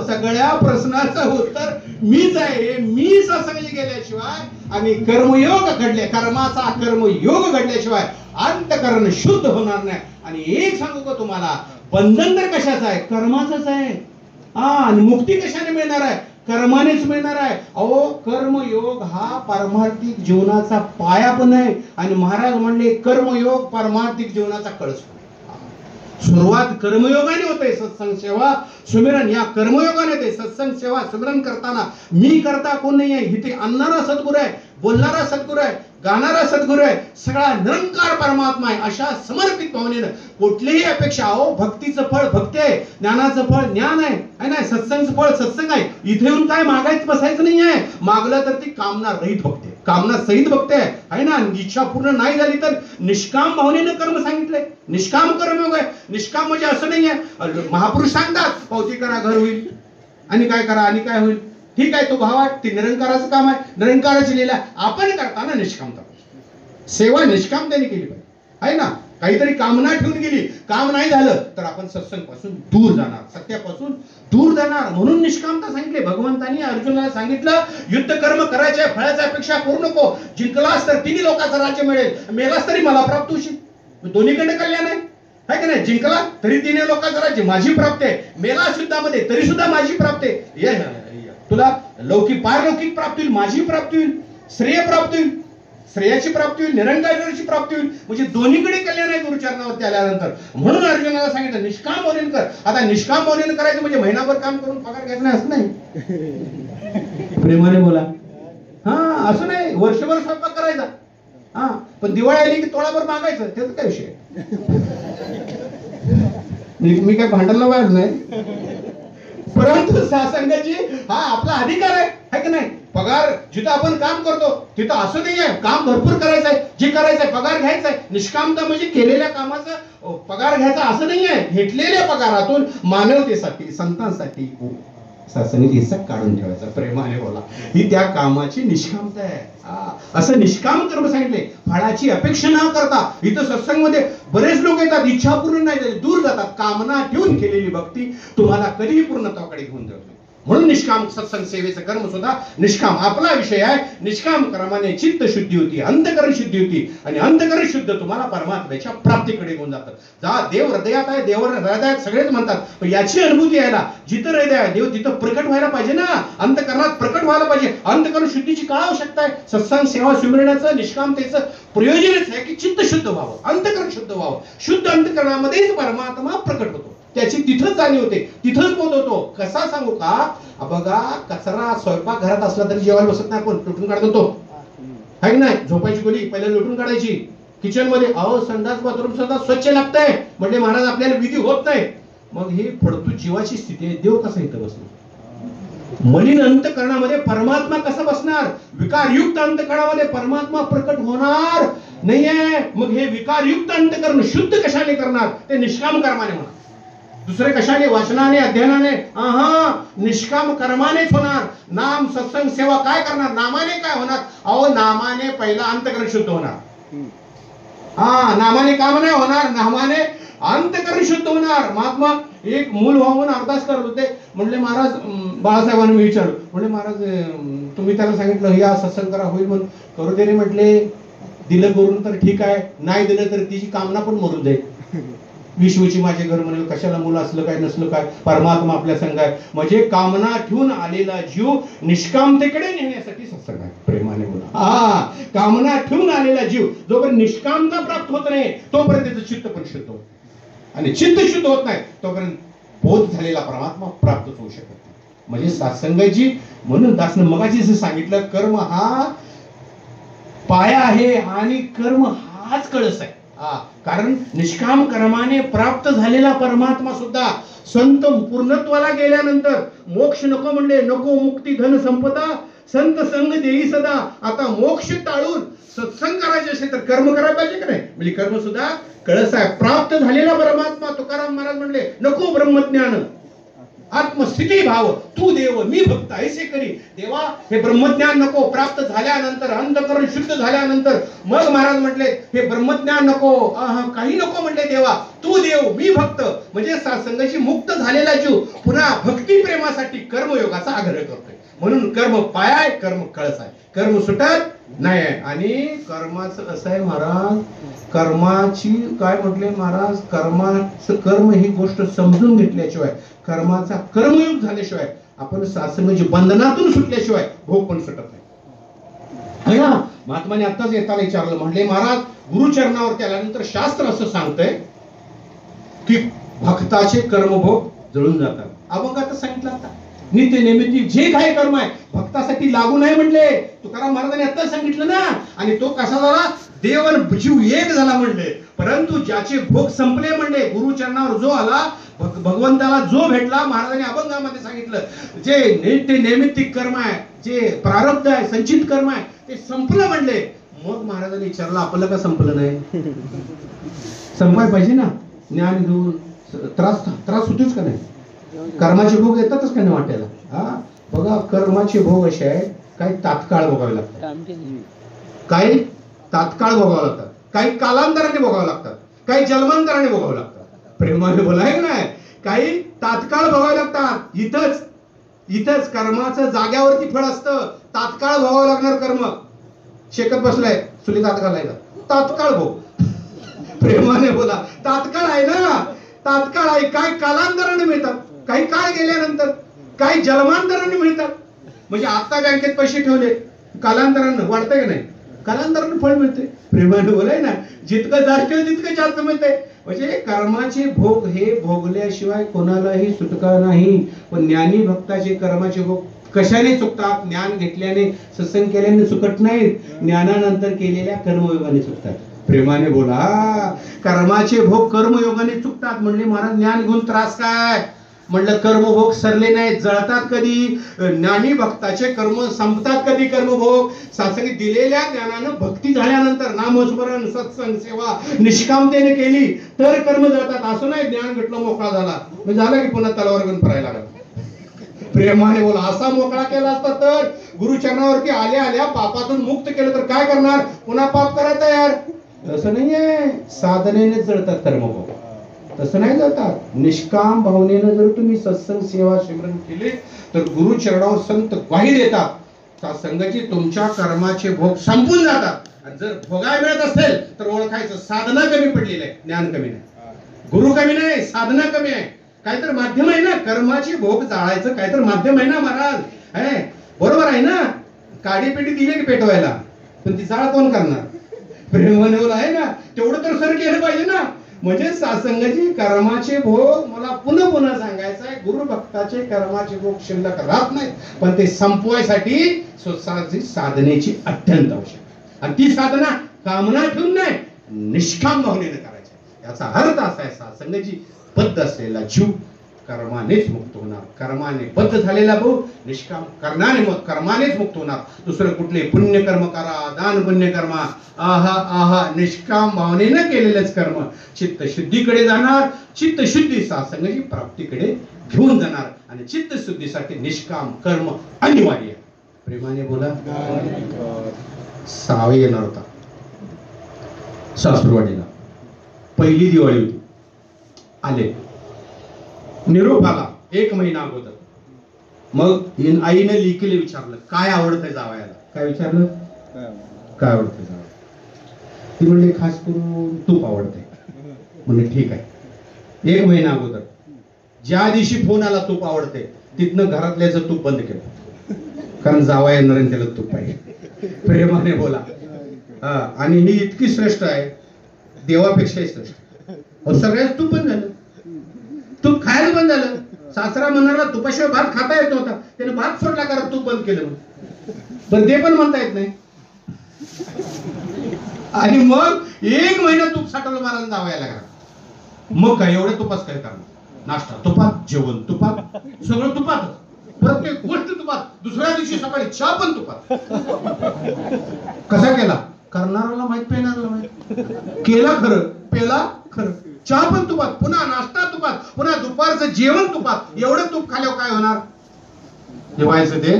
सगळ्या प्रश्नाचं उत्तर मीच आहे. मी सत्संगी गेल्याशिवाय आणि कर्मयोग घडले, कर्माचा कर्मयोग घडल्याशिवाय अंतकरण शुद्ध होणार नाही. आणि एक सांगू का तुम्हाला, बंधन तर कशाचं आहे? कर्माचंच आहे. आणि मुक्ती कशाने मिळणार आहे? कर्मानेच मिळणार आहे. अहो, कर्मयोग हा पारमार्थिक जीवनाचा पाया पण आहे, आणि महाराज म्हणले कर्मयोग पारमार्थिक जीवनाचा कळस. सुरुवात कर्मयोगाने होते, सत्संग सेवा सुमिरन या कर्मयोगाने होते. सत्संग सेवा सुमिरन करताना मी करता कोण नाही आहे, इथे आणणारा सद्गुरू आहे, बोलणारा सद्गुरू आहे, गाणारा सद्गुरू आहे, सगळा निरंकार परमात्मा आहे. अशा समर्पित भावनेनं कुठलीही अपेक्षा, अहो भक्तीचं फळ भक्ती आहे, ज्ञानाचं फळ ज्ञान आहे, नाही सत्संगचं फळ सत्संग आहे. इथे येऊन काय मागायचं बसायचं नाही आहे. मागलं तर ती कामना रहित भक्ती, कामना सहित भक्ती आहे ना. इच्छा पूर्ण नाही झाली तर निष्काम भावनेनं कर्म सांगितलंय, निष्काम कर्मयोग आहे. निष्काम म्हणजे असं नाही आहे, महापुरुष सांगतात पावती करा घर होईल, आणि काय करा आणि काय होईल. ठीक आहे, तो भाव आहे, ते निरंकाराचं काम आहे, निरंकाराची लीला. आपण करताना निष्कामता, सेवा निष्कामतेने केली पाहिजे, आहे ना. काहीतरी कामना ठेवून गेली, काम नाही झालं तर आपण सत्संग पासून दूर जाणार, सत्यापासून दूर जाणार. म्हणून निष्कामता सांगितले. भगवंतांनी अर्जुनाला सांगितलं, युद्ध कर्म करायच्या, फळाच्या अपेक्षा करू नको. जिंकलास तर तिन्ही लोकांचं राज्य मिळेल, मेलास तरी मला प्राप्त होशील. दोन्हीकडे कल्याण आहे, है की नाही? जिंकला तरी तिन्ही लोकांचं राज्य माझी प्राप्त आहे, मेला युद्धामध्ये तरी सुद्धा माझी प्राप्त आहे. तुला लौकिक पारलौकिक प्राप्ती होईल, माझी प्राप्ती होईल, श्रेय प्राप्त होईल, श्रेयाची प्राप्ती होईल, निरंकाराची प्राप्ती होईल. म्हणजे दोन्हीकडे कल्याण आहे गुरुचरणावरती आल्यानंतर. म्हणून अर्जुनाला सांगितलं निष्काम भावनेनं कर. आता निष्काम भावनेनं करायचं म्हणजे महिनाभर काम करून पगार घ्यायचा नाही असं नाही. प्रेमाने बोला. असं नाही वर्षभर स्वयंपाक करायचा, पण दिवाळी आली की तोळाभर मागायचं, त्याचा काय विषय? मी काय भांडणला वाढ नाही, परंतु सत्संगाची हा आपला अधिकार आहे की नाही? पगार जिथं आपण काम करतो तिथं असं नाही आहे, काम भरपूर करायचं आहे, जे करायचंय पगार घ्यायचा आहे. निष्कामता म्हणजे केलेल्या कामाचा पगार घ्यायचा असं नाही आहे. घेतलेल्या पगारातून मानवतेसाठी, संतांसाठी सत्संगाची हिस्सा काढून ठेवायचा. प्रेमाने बोला, ही त्या कामाची निष्कामता आहे. असं निष्काम कर्म सांगितले, फळाची अपेक्षा न करता. इथं सत्संगमध्ये बरेच लोक येतात, इच्छा पूर्ण नाही झाली, दूर जातात. कामना ठेवून केलेली भक्ती तुम्हाला कधीही पूर्णत्वाकडे घेऊन जाते. म्हणून निष्काम सत्संग सेवेचं कर्म सुद्धा निष्काम. आपला विषय आहे निष्काम कर्माने चित्त शुद्धी होती, अंतकरण शुद्धी होती, आणि अंतकरण शुद्ध तुम्हाला परमात्म्याच्या प्राप्तीकडे घेऊन जातं. जा देव हृदयात आहे, देव हृदयात सगळेच म्हणतात, पण याची अनुभूती यायला जिथं हृदय आहे देव तिथं प्रकट व्हायला पाहिजे ना, अंतकरणात प्रकट व्हायला पाहिजे. अंतकरण शुद्धीची काय आवश्यकता आहे? सत्संग सेवा सुमिरण्याचं निष्कामतेचं प्रयोजनच आहे की चित्त शुद्ध व्हावं, अंतकरण शुद्ध व्हावं. शुद्ध अंतकरणामध्येच परमात्मा प्रकट होतो, त्याची तिथंच जाणीव होते, तिथंच बोध होतो. कसा सांगू का? बघा, कचरा स्वयंपाक घरात असला तरी जेवायला बसत नाही, आपण लुटून काढतो तो, है की नाही? झोपायची गोळी पहिले लुटून काढायची. किचन मध्ये संडास बाथरूम सुद्धा स्वच्छ लागतंय म्हणजे महाराज आपल्याला विधी होत नाही. मग हे फडतू जीवाची स्थिती आहे. देव कसा इथं बसणार? मलिन अंतकरणामध्ये परमात्मा कसा बसणार? विकारयुक्त अंतकरणामध्ये परमात्मा प्रकट होणार नाहीये. मग हे विकारयुक्त अंतकरण शुद्ध कशाने करणार? ते निष्काम कर्माने म्हणा, दुसरे कशाने? वाचनाने, अध्ययनाने. निष्काम कर्मानेच होणार. नाम सत्संग सेवा काय करणार? नामाने काय होणार? अहो नामाने पहिला अंतकरण शुद्ध होणार. नामाने काम नाही होणार, नामाने अंतकरण शुद्ध होणार. महात्मा एक मूल व्हावून अरदास करत होते. म्हणले महाराज, बाळासाहेबांनी मी विचारलं, म्हणले महाराज तुम्ही त्याला सांगितलं या सत्संग करा होईल म्हणून, करू दे रे म्हटले. दिलं करून तर ठीक आहे, नाही दिलं तर तिची कामना पण मरून जाईल. विश्वची माझे घर म्हणेल, कशाला मुलं असलं काय नसलं काय, परमात्मा आपल्या संग आहे. म्हणजे कामना ठेवून आलेला जीव निष्कामतेकडे नेण्यासाठी सत्संग आहे. प्रेमाने बोला. कामना ठेवून आलेला जीव जोपर्यंत निष्कामता प्राप्त होत नाही तोपर्यंत त्याचं चित्त पण शुद्ध होत, आणि चित्त शुद्ध होत नाही तोपर्यंत बोध झालेला परमात्मा प्राप्त होऊ शकत नाही. म्हणजे सत्संगाची, म्हणून दासनं मगाशी सांगितलं, कर्म हा पाया आहे आणि कर्म हाच कळस आहे. कारण निष्काम कर्माने प्राप्त झालेला परमात्मा सुद्धा संत पूर्णत्वाला गेल्यानंतर मोक्ष नको म्हणले, नको मुक्ती धन संपदा संत संग देई सदा. आता मोक्ष टाळून सत्संग करायचे असेल तर कर्म करायला पाहिजे का नाही? म्हणजे कर्म सुद्धा कळस आहे. प्राप्त झालेला परमात्मा, तुकाराम महाराज म्हणले, नको ब्रह्मज्ञान आत्मस्थिती भाव तू देव मी भक्त ऐसे करी. देवा हे ब्रह्मज्ञान नको, प्राप्त झाल्यानंतर अंतकरण शुद्ध झाल्यानंतर मग महाराज म्हटले हे ब्रह्मज्ञान नको, काही नको म्हटले. देवा तू देव मी भक्त. म्हणजे सत्संगाची मुक्त झालेला जीव पुन्हा भक्ती प्रेमासाठी कर्मयोगाचा आग्रह करतोय. म्हणून कर्म पाय आहे, कर्म कळस आहे, कर्म सुटत नाही. आणि कर्माचं असं आहे महाराज, कर्माची काय म्हटले महाराज, कर्म ही गोष्ट समजून घेतल्याशिवाय, कर्माचा कर्मयोग झाल्याशिवाय, आपण सत्संगाची बंधनातून सुटल्याशिवाय भोग पण सुटत नाही. ना महात्माने आताच येताना विचारलं, म्हणले महाराज गुरुचरणावरती आल्यानंतर शास्त्र असं सांगतंय की भक्ताचे कर्मभोग जळून जातात. अभंगात सांगितलं आता नित्य नैमित्तिक जे काही कर्म आहे भक्तासाठी लागू नाही म्हणले. तुकाराम महाराजांनी आता सांगितलं ना. आणि तो कसा झाला? देव आणि जीव एक झाला म्हणले. परंतु ज्याचे भोग संपले म्हणले, गुरुचरणावर जो आला, भगवंताला जो भेटला, महाराजांनी अभंगामध्ये सांगितलं जे नित्य नैमित्तिक कर्म आहे, जे प्रारब्ध आहे, संचित कर्म आहे, ते संपलं म्हणले. मग महाराजांनी विचारलं आपलं का संपलं नाही? संपाय पाहिजे ना. ज्ञान घेऊन त्रास होतोच का नाही? कर्माचे भोग येतातच का नाही वाट्याला? बघा कर्माचे भोग असे आहेत, काही तात्काळ भोगावे लागतात, काही तात्काळ भोगावे लागतात, काही कालांतराने भोगावे लागतात, काही जन्मांतराने भोगावे लागतात. प्रेमाने बोलाय नाही, काही तात्काळ भोगावे लागतात. इथंच कर्माचं जाग्यावरती फळ असतं. तात्काळ भोगावं लागणार कर्म. शेकत बसलाय चुलीत हात घालायला, तात्काळ भोग. प्रेमाने बोला, तात्काळ आहे ना, तात्काळ आहे. काही कालांतराने मिळतात, काही काळ गेल्यानंतर, काही जन्मांतराने मिळतात. म्हणजे आता बँकेत पैसे ठेवले, कालांतरानं वाढतंय का नाही? कालांतरानं फळ मिळते. प्रेमाने बोलाय ना, जितकं जास्त ठेव तितकं जास्त मिळते. म्हणजे कर्माचे भोग हे भोगल्याशिवाय कोणालाही सुटका नाही. पण ज्ञानी भक्ताचे कर्माचे भोग कशाने चुकतात? ज्ञान घेतल्याने, सत्संग केल्याने चुकत नाहीत, ज्ञानानंतर केलेल्या कर्मयोगाने चुकतात. प्रेमाने बोला, कर्माचे भोग कर्मयोगाने चुकतात. म्हणले महाराज ज्ञान घेऊन त्रास काय? म्हणलं कर्मभोग सरले नाहीत, जळतात कधी? ज्ञानी भक्ताचे कर्म संपतात कधी? कर्मभोग सत्संगी दिलेल्या ज्ञानानं भक्ती झाल्यानंतर नामस्मरण सत्संग सेवा निष्कामतेने केली तर कर्म जळतात. असं नाही ज्ञान घेतलं मोकळा झाला म्हणजे झालं की पुन्हा तलवार घेऊन फिरायला लागला. प्रेमाने बोला, असा मोकळा केला असता तर गुरुचरणावरती आल्या आल्या पापातून मुक्त केलं तर काय करणार? पुन्हा पाप करायचं यार. असं नाहीये, साधनेने जळतात कर्मभोग, तसं नाही जळतात. निष्काम भावनेनं जर तुम्ही सत्संग सेवा सिमरन केले तर गुरुचरणावर संत ग्वाही देतात, सत्संगाची तुमच्या कर्माचे भोग संपून जातात. आणि जर भोगाय मिळत असेल तर ओळखायचं साधना कमी पडलेली आहे, ज्ञान कमी नाही, गुरु कमी नाही, साधना कमी आहे. काहीतरी माध्यम आहे ना, कर्माचे भोग जाळायचं काहीतरी माध्यम आहे ना महाराज. आहे बरोबर आहे ना. काडी पेटी दिली की पेटवायला, पण ती जाळ कोण करणार? प्रेमाने आहे ना, तेवढं तर सर केलं पाहिजे ना. म्हणजे सत्संगाची कर्माचे भोग, मला पुन्हा पुन्हा सांगायचं आहे, गुरु भक्ताचे कर्माचे भोग शिल्लक राहत नाहीत, पण ते संपवायसाठी स्वतःची साधनेची अत्यंत आवश्यक. आणि ती साधना कामना ठेवून नाही, निष्काम भावनेने करायची. याचा अर्थ असा आहे, सत्संगाची बद्ध असलेला जीव कर्मानेच मुक्त होणार. कर्माने बद्ध झालेला भाऊ निष्काम कर्मानेच मुक्त होणार. दुसरं कुठले पुण्यकर्म करा, दान पुण्य कर्मा, आहा निष्काम भावनेनं केलेलंच कर्म चित्त शुद्धीकडे जाणार. चित्त शुद्धी सत्संगाची प्राप्तीकडे घेऊन जाणार. आणि चित्तशुद्धीसाठी निष्काम कर्म अनिवार्य आहे. प्रेमाने बोला. सावे येणार होता सासुरवाडीला, पहिली दिवाळी होती. आले, निरोप आला 1 महिना अगोदर. मग आईने लिखीला विचारलं काय आवडतंय जावयाला. काय विचारलं? काय आवडतंय जावयाला? ती म्हणली खास करून तूप आवडते. म्हणजे ठीक आहे. 1 महिना अगोदर ज्या दिवशी फोन आला तूप आवडते, तिथनं घरातल्याचं तूप बंद केलं, कारण जावा येणार आणि त्याला तूप पाहिजे. प्रेमाने बोला. हा, आणि ही इतकी श्रेष्ठ आहे, देवापेक्षाही श्रेष्ठ. सगळ्याच तूप बंद झालं, तूप खायला बंद झालं. सासरा म्हणाला तुपाशिवाय भात खाता येत नव्हता, त्याने भात सोडला कारण तूप बंद केलं. पण ते पण म्हणता येत नाही. आणि मग 1 महिना तूप साठवलं महाराज जावयाला घरात. मग काय एवढ्या तुपास काय करणार? नाश्ता तुपात, जेवण तुपात, सगळं तुपात, प्रत्येक गोष्ट तुपात. दुसऱ्या दिवशी सकाळी चहा पण तुपात. कसा केला? करणाऱ्याला माहित, पेनाऱ्याला माहित. केला खरं, पेला खरं. चहा पण तुपात, पुन्हा नाश्ता तुपात, पुन्हा दुपारचं जेवण तुपात. एवढं तूप खाल्यावर काय होणार? जेवायचं ते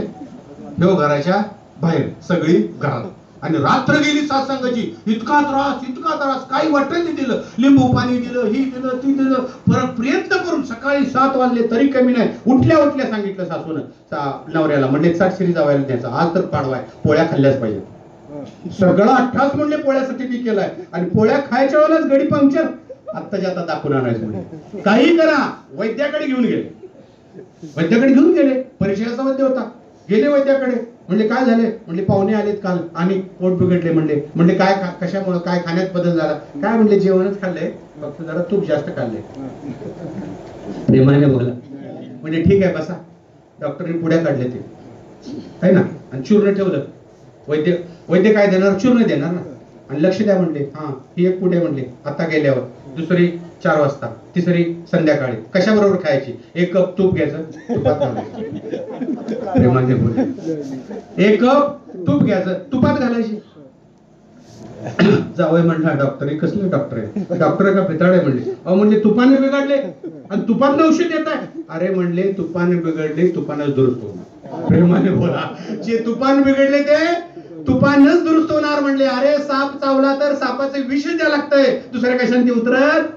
ठेव घराच्या बाहेर, सगळी घरात. आणि रात्र गेली सत्संगाची. इतका त्रास, काही वाटेल ते दिलं, लिंबू पाणी दिलं, ही दिलं, ती दिलं. परत प्रयत्न करून सकाळी 7 वाजले तरी कमी नाही. उठल्या सांगितलं सासूनं नवऱ्याला, म्हणजे 60 शिरी जावायला द्यायचा. आज तर पाडवाय, पोळ्या खाल्ल्याच पाहिजे. सगळं 28 म्हणले पोळ्यासाठी मी केलाय. आणि पोळ्या खायच्या वेळेलाच गडी पंक्चर. आत्ताच्या आता दाखवून आणायचं म्हणजे काही करा. वैद्याकडे घेऊन गेले. परिचयाचा वैद्य होता. गेले वैद्याकडे. म्हणजे काय झाले? म्हणजे पाहुणे आलेत काल आणि पोट बिघडले. म्हणजे काय, कशामुळे, काय खाण्यात बदल झाला? काय म्हणले? जेवणच खाल्लंय, फक्त जरा तूप जास्त खाल्लंय. प्रेमाने बोला. म्हणजे ठीक आहे, बसा. डॉक्टरने पुढ्या काढले ते, आहे ना, आणि चूर्ण ठेवलं. वैद्य काय देणार? चूर्ण देणार ना. आणि लक्ष द्या म्हणले. हा, ही एक पुढे म्हणले आता गेल्यावर, दुसरी 4 वाजता, तिसरी संध्याकाळी. कशा बरोबर खायची? 1 कप तूप घ्यायचं, तुपात घालायचं. प्रेमाने बोला. 1 कप तूप घ्यायचं, तुपात घालायची. जावई म्हणला डॉक्टर, कसले डॉक्टर आहे? डॉक्टर का पिताळ आहे म्हणले. अहो म्हणले तुपाने बिघडले आणि तुपात औषध येत आहे. अरे म्हणले तुपाने बिघडले, तुपानच दुरुस्त होणार. प्रेमाने बोला. जे तुपाने बिघडले ते तुपानच दुरुस्त होणार म्हणले. अरे साप चावला तर सापाचं विष द्या लागतंय, दुसऱ्या कशाने ते उतरत?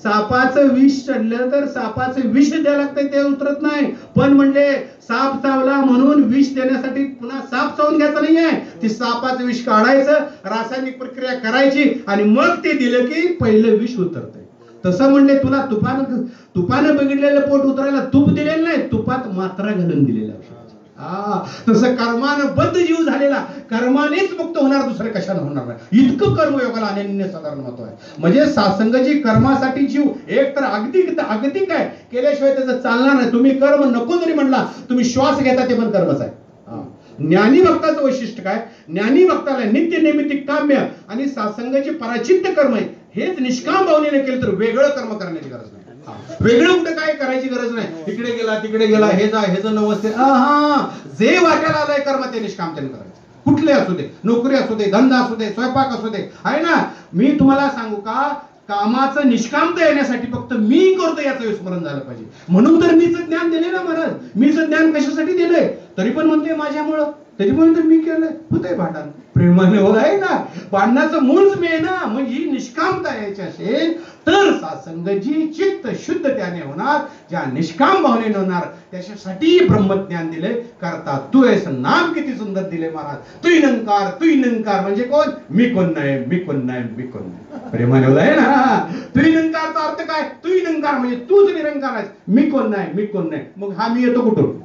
सापाचं विष चढलं तर सापाचं विष द्या लागतंय, ते उतरत नाही. पण म्हणले साप चावला म्हणून विष देण्यासाठी पुन्हा साप चावून घ्यायचं नाहीये. ते सापाचं विष काढायचं, रासायनिक प्रक्रिया करायची आणि मग ते दिलं की पहिलं विष उतरतंय. तसं म्हणले तुला तुपानं बिघडलेलं पोट उतरायला तूप दिलेलं नाही, तुपात मात्रा घालून दिलेलं. तसं कर्मानं बद्ध जीव झालेला कर्मानेच मुक्त होणार, दुसरे कशाने होणार नाही. इतकं कर्मयोगाला अनन्यसाधारण महत्व आहे. म्हणजे सत्संगाची कर्मासाठी जीव एक तर अगदी काय केल्याशिवाय त्याचं चालणार नाही. तुम्ही कर्म नको जरी म्हणला, तुम्ही श्वास घेता ते पण कर्मच आहे. ज्ञानी भक्ताचं वैशिष्ट्य काय? ज्ञानी भक्ताला नित्य नैमित्तिक काम्य आणि सत्संगाचे पराचित्त कर्म आहे. हेच निष्काम भावनेने केलं तर वेगळं कर्म करण्याची गरज नाही. वेगळं कुठे काय करायची गरज नाही. इकडे गेला तिकडे गेला, हे जा हे जण नवस्ते. जे वाट्याला आलंय कर्म ते निष्काम त्याने करायचं. कुठले असू दे, नोकरी असू दे, धंदा असू दे, स्वयंपाक असू दे, आहे ना. मी तुम्हाला सांगू का, कामाचं निष्कामता येण्यासाठी फक्त मी करतो याचं विस्मरण झालं पाहिजे. म्हणून तर मीच ज्ञान दिले ना महाराज. मीच ज्ञान कशासाठी दिलंय? तरी पण म्हणते माझ्यामुळं, तरी पण तर मी केलंय. होतंय भांडण. प्रेमाने हो, आहे ना. भांडणाचं मूळच मी आहे ना. मग ही निष्कामता यायची असेल तर सत्संगाची चित्त शुद्ध त्याने होणार, ज्या निष्काम भावनेने होणार. त्याच्यासाठी ब्रह्मज्ञान दिले. करता तू आहेस नाम किती सुंदर दिले महाराज. तू निरंकार म्हणजे कोण? मी कोण नाही, मी कोण नाही, मी कोण नाही. प्रेमाने आहे ना. तू निरंकारचा अर्थ काय? तू निरंकार म्हणजे तूच निरंकार आहेस. मी कोण नाही, मी कोण नाही. मग हा मी येतो कुठून?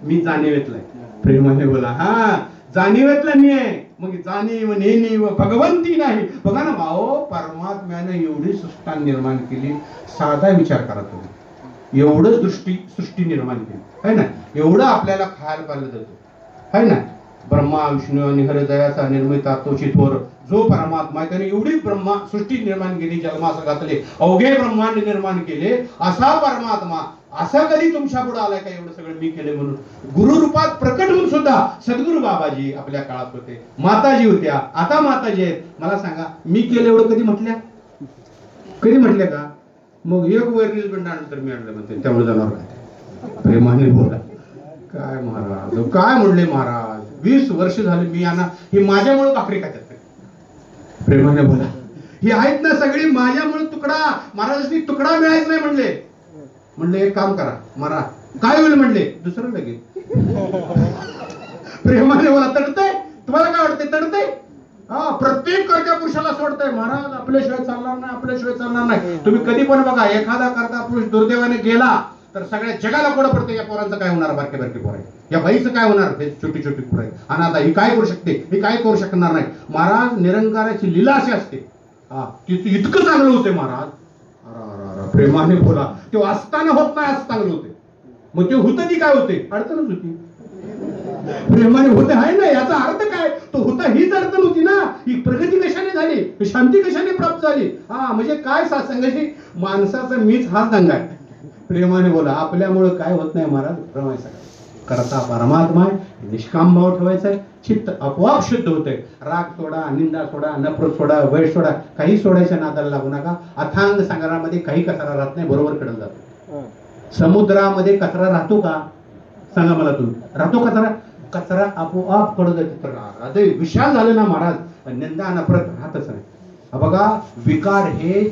मी जाणीवेतलाय. प्रेमाने बोला. जाणीवेतला मी आहे. मग जाणीव नेणीव भगवंती नाही. बघा ना भाऊ, परमात्म्याने एवढी सृष्टी निर्माण केली. साधा विचार करा तुम्ही. एवढंच सृष्टी निर्माण केली, आहे ना. एवढं आपल्याला खायला पाहिलं जातं, आहे ना. ब्रह्मा विष्णू आणि हृदयाचा निर्मिता तोची थोर जो परमात्मा आहे, त्याने एवढी ब्रह्मा सृष्टी निर्माण केली, जन्मास घातले, अवघे ब्रह्मांड निर्माण केले. असा परमात्मा असा कधी तुमच्या पुढे आलाय का एवढं सगळं मी केले म्हणून? गुरु रूपात प्रकट होऊन सुद्धा सद्गुरु बाबाजी आपल्या काळात होते, माताजी होत्या, आता माताजी आहेत. मला सांगा, मी केलं एवढं कधी म्हटल्या? कधी म्हटल्या का? मग एक वैरणीच बंड आणलं तर मी आणलं म्हणते, त्यामुळे जाणार काय? प्रेमाने बोला. काय महाराज, काय म्हणले महाराज, 20 वर्ष झाले मी यांना, हे माझ्यामुळे भाकरी खातात. प्रेमाने बोला. ही आहेत ना सगळी माझ्यामुळे तुकडा, महाराजांनी तुकडा मिळायच नाही म्हणले. म्हणले एक काम करा, मारा. काय होईल म्हणले, दुसरं लगेच. प्रेमाने बोला. तडतंय तुम्हाला, काय वाटतंय तडतंय? हा, प्रत्येक कर्त्या पुरुषाला सोडतंय महाराज, आपल्याशिवाय चालणार नाही, आपल्याशिवाय चालणार नाही. तुम्ही कधी पण बघा, एखादा कर्ता पुरुष दुर्दैवाने गेला तर सगळ्या जगाला कोण पडते, या पोरांचं काय होणार, बारके बारके पोर आहे, या बाईचं काय होणार, हे छोटी छोटी पोर आहे, आणि आता ही काय करू शकते, ही काय करू शकणार नाही. महाराज निरंकाराची लीला अशी असते. हा, इतकं चांगलं होते महाराज. प्रेमाने बोला. ते असताना होत नाही, असं चांगलं होते. मग ते होतं ती काय होते, अडचणच होती. प्रेमाने होते आहे ना, याचा अर्थ काय, तो होता हीच अडचण होती ना. ही प्रगती कशाने झाली, शांती कशाने प्राप्त झाली. हा, म्हणजे काय सत्संगाची माणसाचा मीच हाच दंगा आहे. प्रेमाने बोला. आपल्यामुळे काय होत नाही महाराज, प्रमायचा करता परमात्मा आहे, निष्काम भाव ठेवायचा आहे, चित्त आपोआप शुद्ध होतंय. राग सोडा, निंदा सोडा, नफरत सोडा, वैर सोडा, काही सोडायच्या नादाला लागू नका. अथांग संग्रामामध्ये काही कचरा राहत नाही, बरोबर कडल जातो. समुद्रामध्ये कचरा राहतो का, सांगा मला तुम्ही, राहतो कचरा? कचरा आपोआप कडल जातो. विशाल झालं ना महाराज, निंदा नफरत राहतच नाही. बघा, विकार हे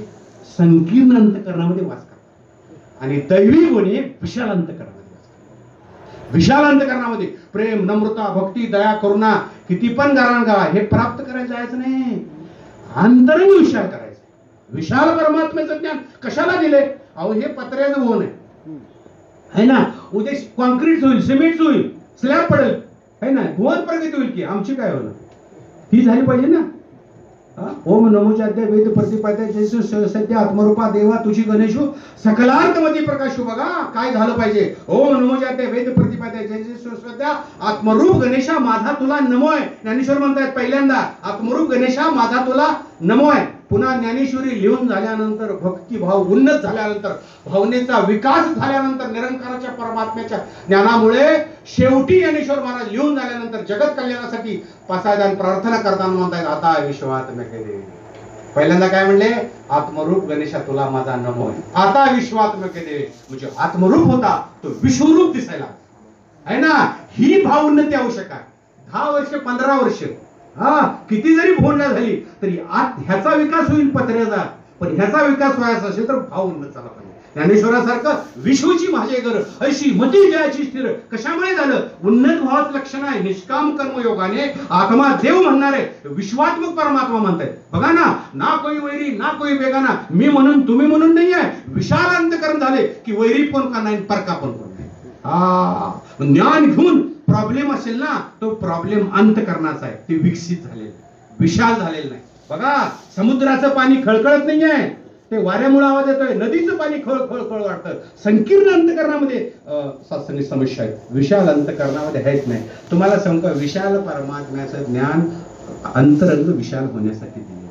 संकीर्ण अंतकरणामध्ये वास करतात आणि दैवी गुणे विशाल अंतकरणामध्ये. विशाल अंतकरणामध्ये प्रेम, नम्रता, भक्ती, दया, करुणा किती पण गारण गावा, हे प्राप्त करायला जायचं नाही, अंतरंग विशाल करायचं. विशाल परमात्म्याचं ज्ञान कशाला दिले? अहो, हे पत्र्याचं होऊन आहे ना, उद्या कॉन्क्रीट होईल, सिमेंट होईल, स्लॅब पडेल है ना, दोन प्रगती होईल की आमची काय होणार, ही झाली पाहिजे ना. ओम नमोचाद्य वेद प्रतिपाद्य जैसु सद्य आत्मरूपा देवा तुझी गणेशू सकलार्थमती प्रकाशू. बघा काय झालं पाहिजे. ओम नमोचाद्य वेद प्रतिपाद्य जैसु सद्य आत्मरूप गणेशा माझा तुला नमोय. ज्ञानेश्वर म्हणतात पहिल्यांदा, आत्मरूप गणेशा माझा तुला नमोय. पुन्हा ज्ञानेश्वरी लिहून झाल्यानंतर, भक्तिभाव उन्नत झाल्यानंतर, भावनेचा विकास झाल्यानंतर, निरंकाराच्या परमात्म्याच्या ज्ञानामुळे शेवटी ज्ञानेश्वर महाराज लिहून झाल्यानंतर जगत कल्याणासाठी पासायदान प्रार्थना करताना म्हणतात, आता विश्वात्म केले. पहिल्यांदा काय म्हणले, आत्मरूप गणेशा तुला माझा नमो. आता विश्वात्म केले म्हणजे आत्मरूप होता तो विश्वरूप दिसायला आहे ना. ही भाव उन्नती आवश्यक आहे. 10 वर्ष 15 वर्ष किती जरी भोंडा झाली तरी आत ह्याचा विकास होईल पत्र्याचा, पण ह्याचा विकास व्हायचा असेल तर भाव उन्नत झाला पाहिजे. ज्ञानेश्वरासारखं विश्वची माझे घर अशी मती जयाची स्थिर कशामुळे झालं, उन्नत भावाचं लक्षण आहे. निष्काम कर्मयोगाने आत्मा देव म्हणणारे विश्वात्मक परमात्मा म्हणतात. बघा ना कोई वैरी ना कोई बेगाना, मी म्हणून तुम्ही म्हणून नाही आहे. विशाल अंतकरण झाले की वैरी पण का नाही, परका पण नाही. ज्ञान घेऊन प्रॉब्लेम असेल ना, तो प्रॉब्लेम अंतकरणाचा आहे, ते विकसित झालेलं, विशाल झालेलं नाही. बघा, समुद्राचं पाणी खळखळत नाही आहे, ते वाऱ्यामुळे आवाज येतोय. नदीचं पाणी खळ वाटतं. संकीर्ण अंतकरणामध्ये सत्संगी समस्या आहे, विशाल अंतकरणामध्ये हेच नाही. तुम्हाला सांगतो, विशाल परमात्म्याचं ज्ञान अंतरंग विशाल होण्यासाठी दिले,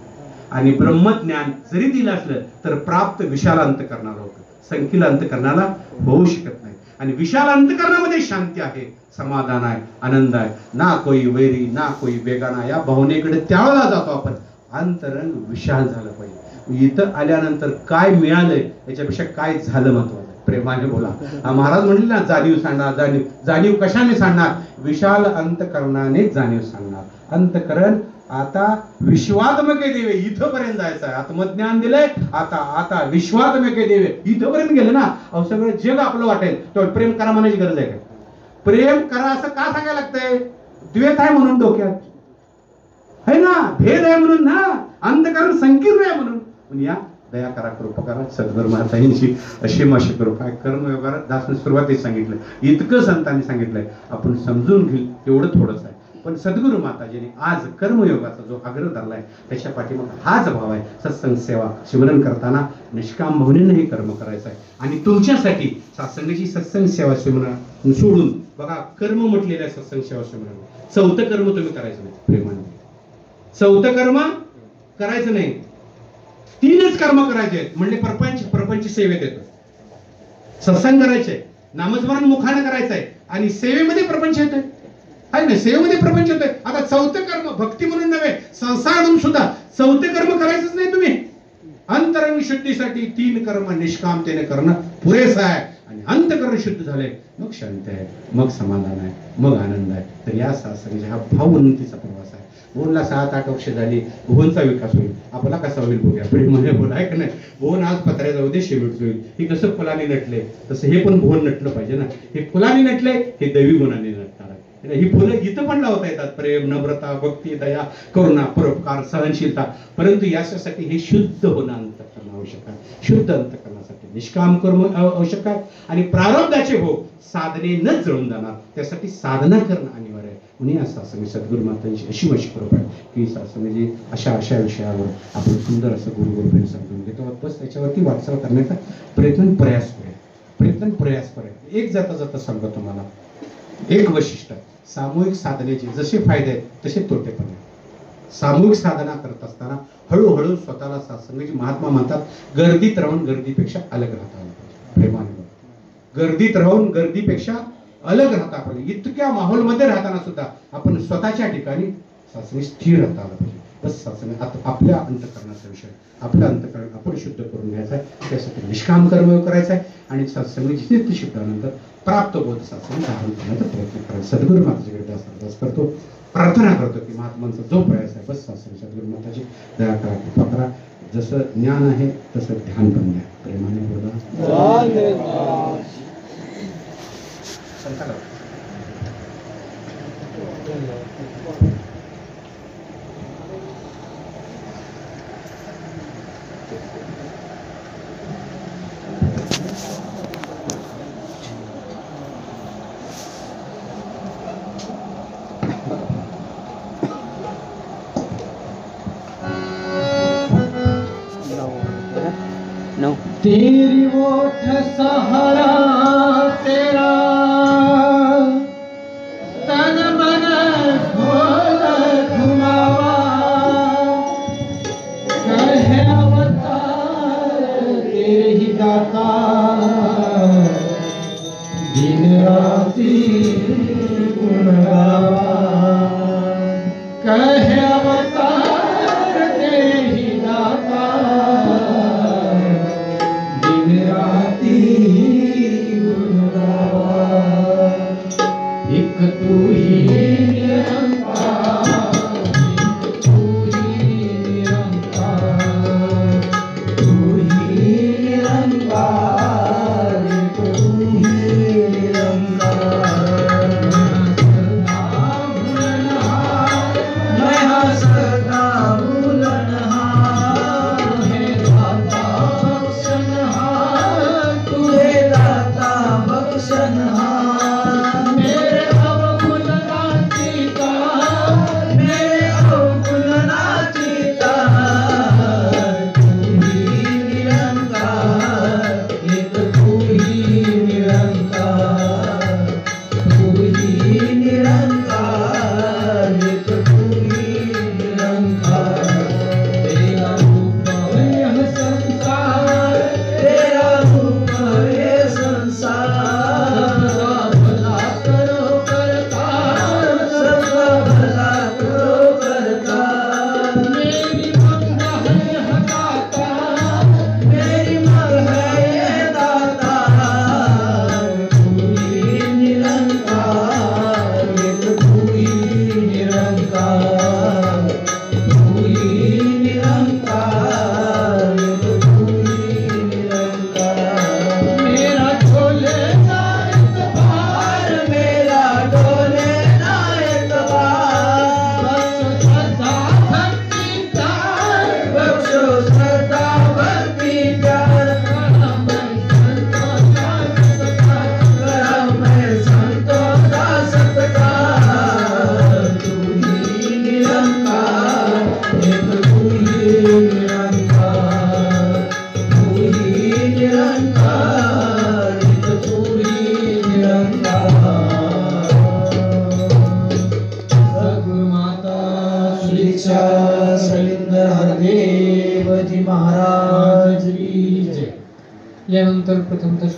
आणि ब्रह्मज्ञान जरी दिलं असलं तर प्राप्त विशाल अंतकरणाला होतं, संकीर्ण अंतकरणाला होऊ शकत नाही. आणि विशाल अंतकरणामध्ये शांती आहे, समाधान आहे, आनंद आहे. ना कोई वैरी ना कोई बेगाना, या भावनेकडे त्यावेळेला जातो आपण. अंतरंग विशाल झालं पाहिजे. इथं आल्यानंतर काय मिळालंय याच्यापेक्षा काय झालं महत्वाचं. प्रेमाने बोला. महाराज म्हणले ना, जाणीव सांगणार. जाणीव कशाने सांगणार, विशाल अंतकरणाने जाणीव सांगणार. अंतकरण आता विश्वात्मके देवे इथपर्यंत जायचं आहे. आत्मज्ञान दिलंय, आता विश्वात्मके देवे इथपर्यंत गेलं ना. अहो, सगळं जग आपलं वाटेल. तो प्रेम करा म्हणायची गरज आहे का? प्रेम करा असं का सांगायला लागतंय? द्वेष आहे म्हणून डोक्यात है ना, भेद आहे म्हणून ना, अंतकरण संकीर्ण आहे म्हणून. या दया करा, कृपा करा. सद्गुरू महाराजांची अशी माशी कृपा आहे. कर्मयोगाला दासने सुरुवातीत सांगितलं, इतकं संतांनी सांगितलंय, आपण समजून घेऊ तेवढं थोडंच आहे. पण सद्गुरू माताजीने आज कर्मयोगाचा जो आग्रह धरलाय त्याच्या पाठीमागे हाच भाव आहे. सत्संग सेवा सिमरन करताना निष्काम भावनेनं हे कर्म करायचं आहे. आणि तुमच्यासाठी सत्संगाची सत्संग सेवा सिमरन सोडून बघा, कर्म म्हटलेलं आहे सत्संग सेवा सिमरन. चौथं कर्म तुम्ही करायचं नाही. प्रेमाने चौथं कर्म करायचं नाही, 3च कर्म करायचे आहेत. म्हणजे प्रपंच सेवेत येतो. सत्संग करायचे, नामस्मरण मुखाने करायचंय, आणि सेवेमध्ये प्रपंच येतोय आहे ना, सेवेमध्ये प्रपंच येतोय. आता चौथं कर्म भक्ती म्हणून नव्हे, संसार म्हणून सुद्धा चौथं कर्म करायचंच नाही तुम्ही. अंतरंग शुद्धीसाठी 3 कर्म निष्कामतेने करणं पुरेसं आहे. आणि अंतकरण शुद्ध झालंय, मग शांती आहे, मग समाधान आहे, मग आनंद आहे. तर या सत्संगाचा हा भाव उन्नतीचा प्रवास आहे. भुवनला 7-8 वर्ष झाली, भुवनचा विकास होईल, आपला कसा होईल बघूया. प्रेमाने बोला आहे का नाही. भुवन आज पत्र्या जाऊ दे, शेवट होईल. हे कसं फुलाने नटले तसं हे पण भुवन नटलं पाहिजे ना. हे फुलाने नटले, हे दैवी गुणाने नटणार आहे. ही फुलं इथं पण लावता येतात, प्रेम, नम्रता, भक्ती, दया, करुणा, परोपकार, सहनशीलता. परंतु यासाठी हे शुद्ध होणं अंतःकरण आवश्यक आहे. शुद्ध अंतःकरणासाठी निष्काम कर्म आवश्यक आहे. आणि प्रारब्धाचे भोग साधनेनंच जळून जाणार, त्यासाठी साधना करणं अनिवार्य आहे. म्हणून या सत्संगी सद्गुरू मातांची अशी माझी कृपा आहे की सत्संगी अशा विषयावर आपण सुंदर असं गुरुगुरुपणे समजून घेतो. बस त्याच्यावरती वाटचाल करण्याचा प्रयास करूया. एक जाता सांगतो तुम्हाला एक वैशिष्ट्य, सामूहिक साधनेचे जसे फायदे आहेत तसे तोटे पण आहेत. सामूहिक साधना करत असताना हळूहळू स्वतःला सत्संगाची महात्मा म्हणतात, गर्दीत राहून गर्दीपेक्षा अलग राहता आलं पाहिजे. प्रेमाने गर्दीत राहून गर्दीपेक्षा अलग राहता पाहिजे. इतक्या माहोलमध्ये राहताना सुद्धा आपण स्वतःच्या ठिकाणी सत्संग स्थिर राहता आलं पाहिजे. बस सत्संग आपल्या अंतःकरणाचा विषय, आपलं अंतःकरण आपण शुद्ध करून घ्यायचं आहे. त्यासाठी निष्काम कर्म करायचं आहे आणि सत्संग जिथे शुद्धानंतर प्राप्त होत सत्संग धारण करण्याचा प्रयत्न करायचा. सद्गुरू माताजीकडे असा करतो, प्रार्थना करतो की महात्मांचा जो प्रयास आहे बस सत्संग सद्गुरू माताजी दया करा, कृपा करा. जसं ज्ञान आहे तसं ध्यान पण द्या. प्रेमाने बोला. तेरी ओठ सहारा तेरा तन मन ढोल घुमावा, कहे अवतार तेरे ही दाता, दिन राति गुण गावा, कहे अवतार तेरे ही दाता, एक तू ही निरंकार, एक तू ही निरंकार, तू ही निरंकार, एक तू ही निरंकार। मैं सदा भूलनहार, तुम्हें दाता बख्शनहार, तुम्हें दाता बख्शनहार। हरदेवजी महाराज की जय। यानंतर प्रथमतः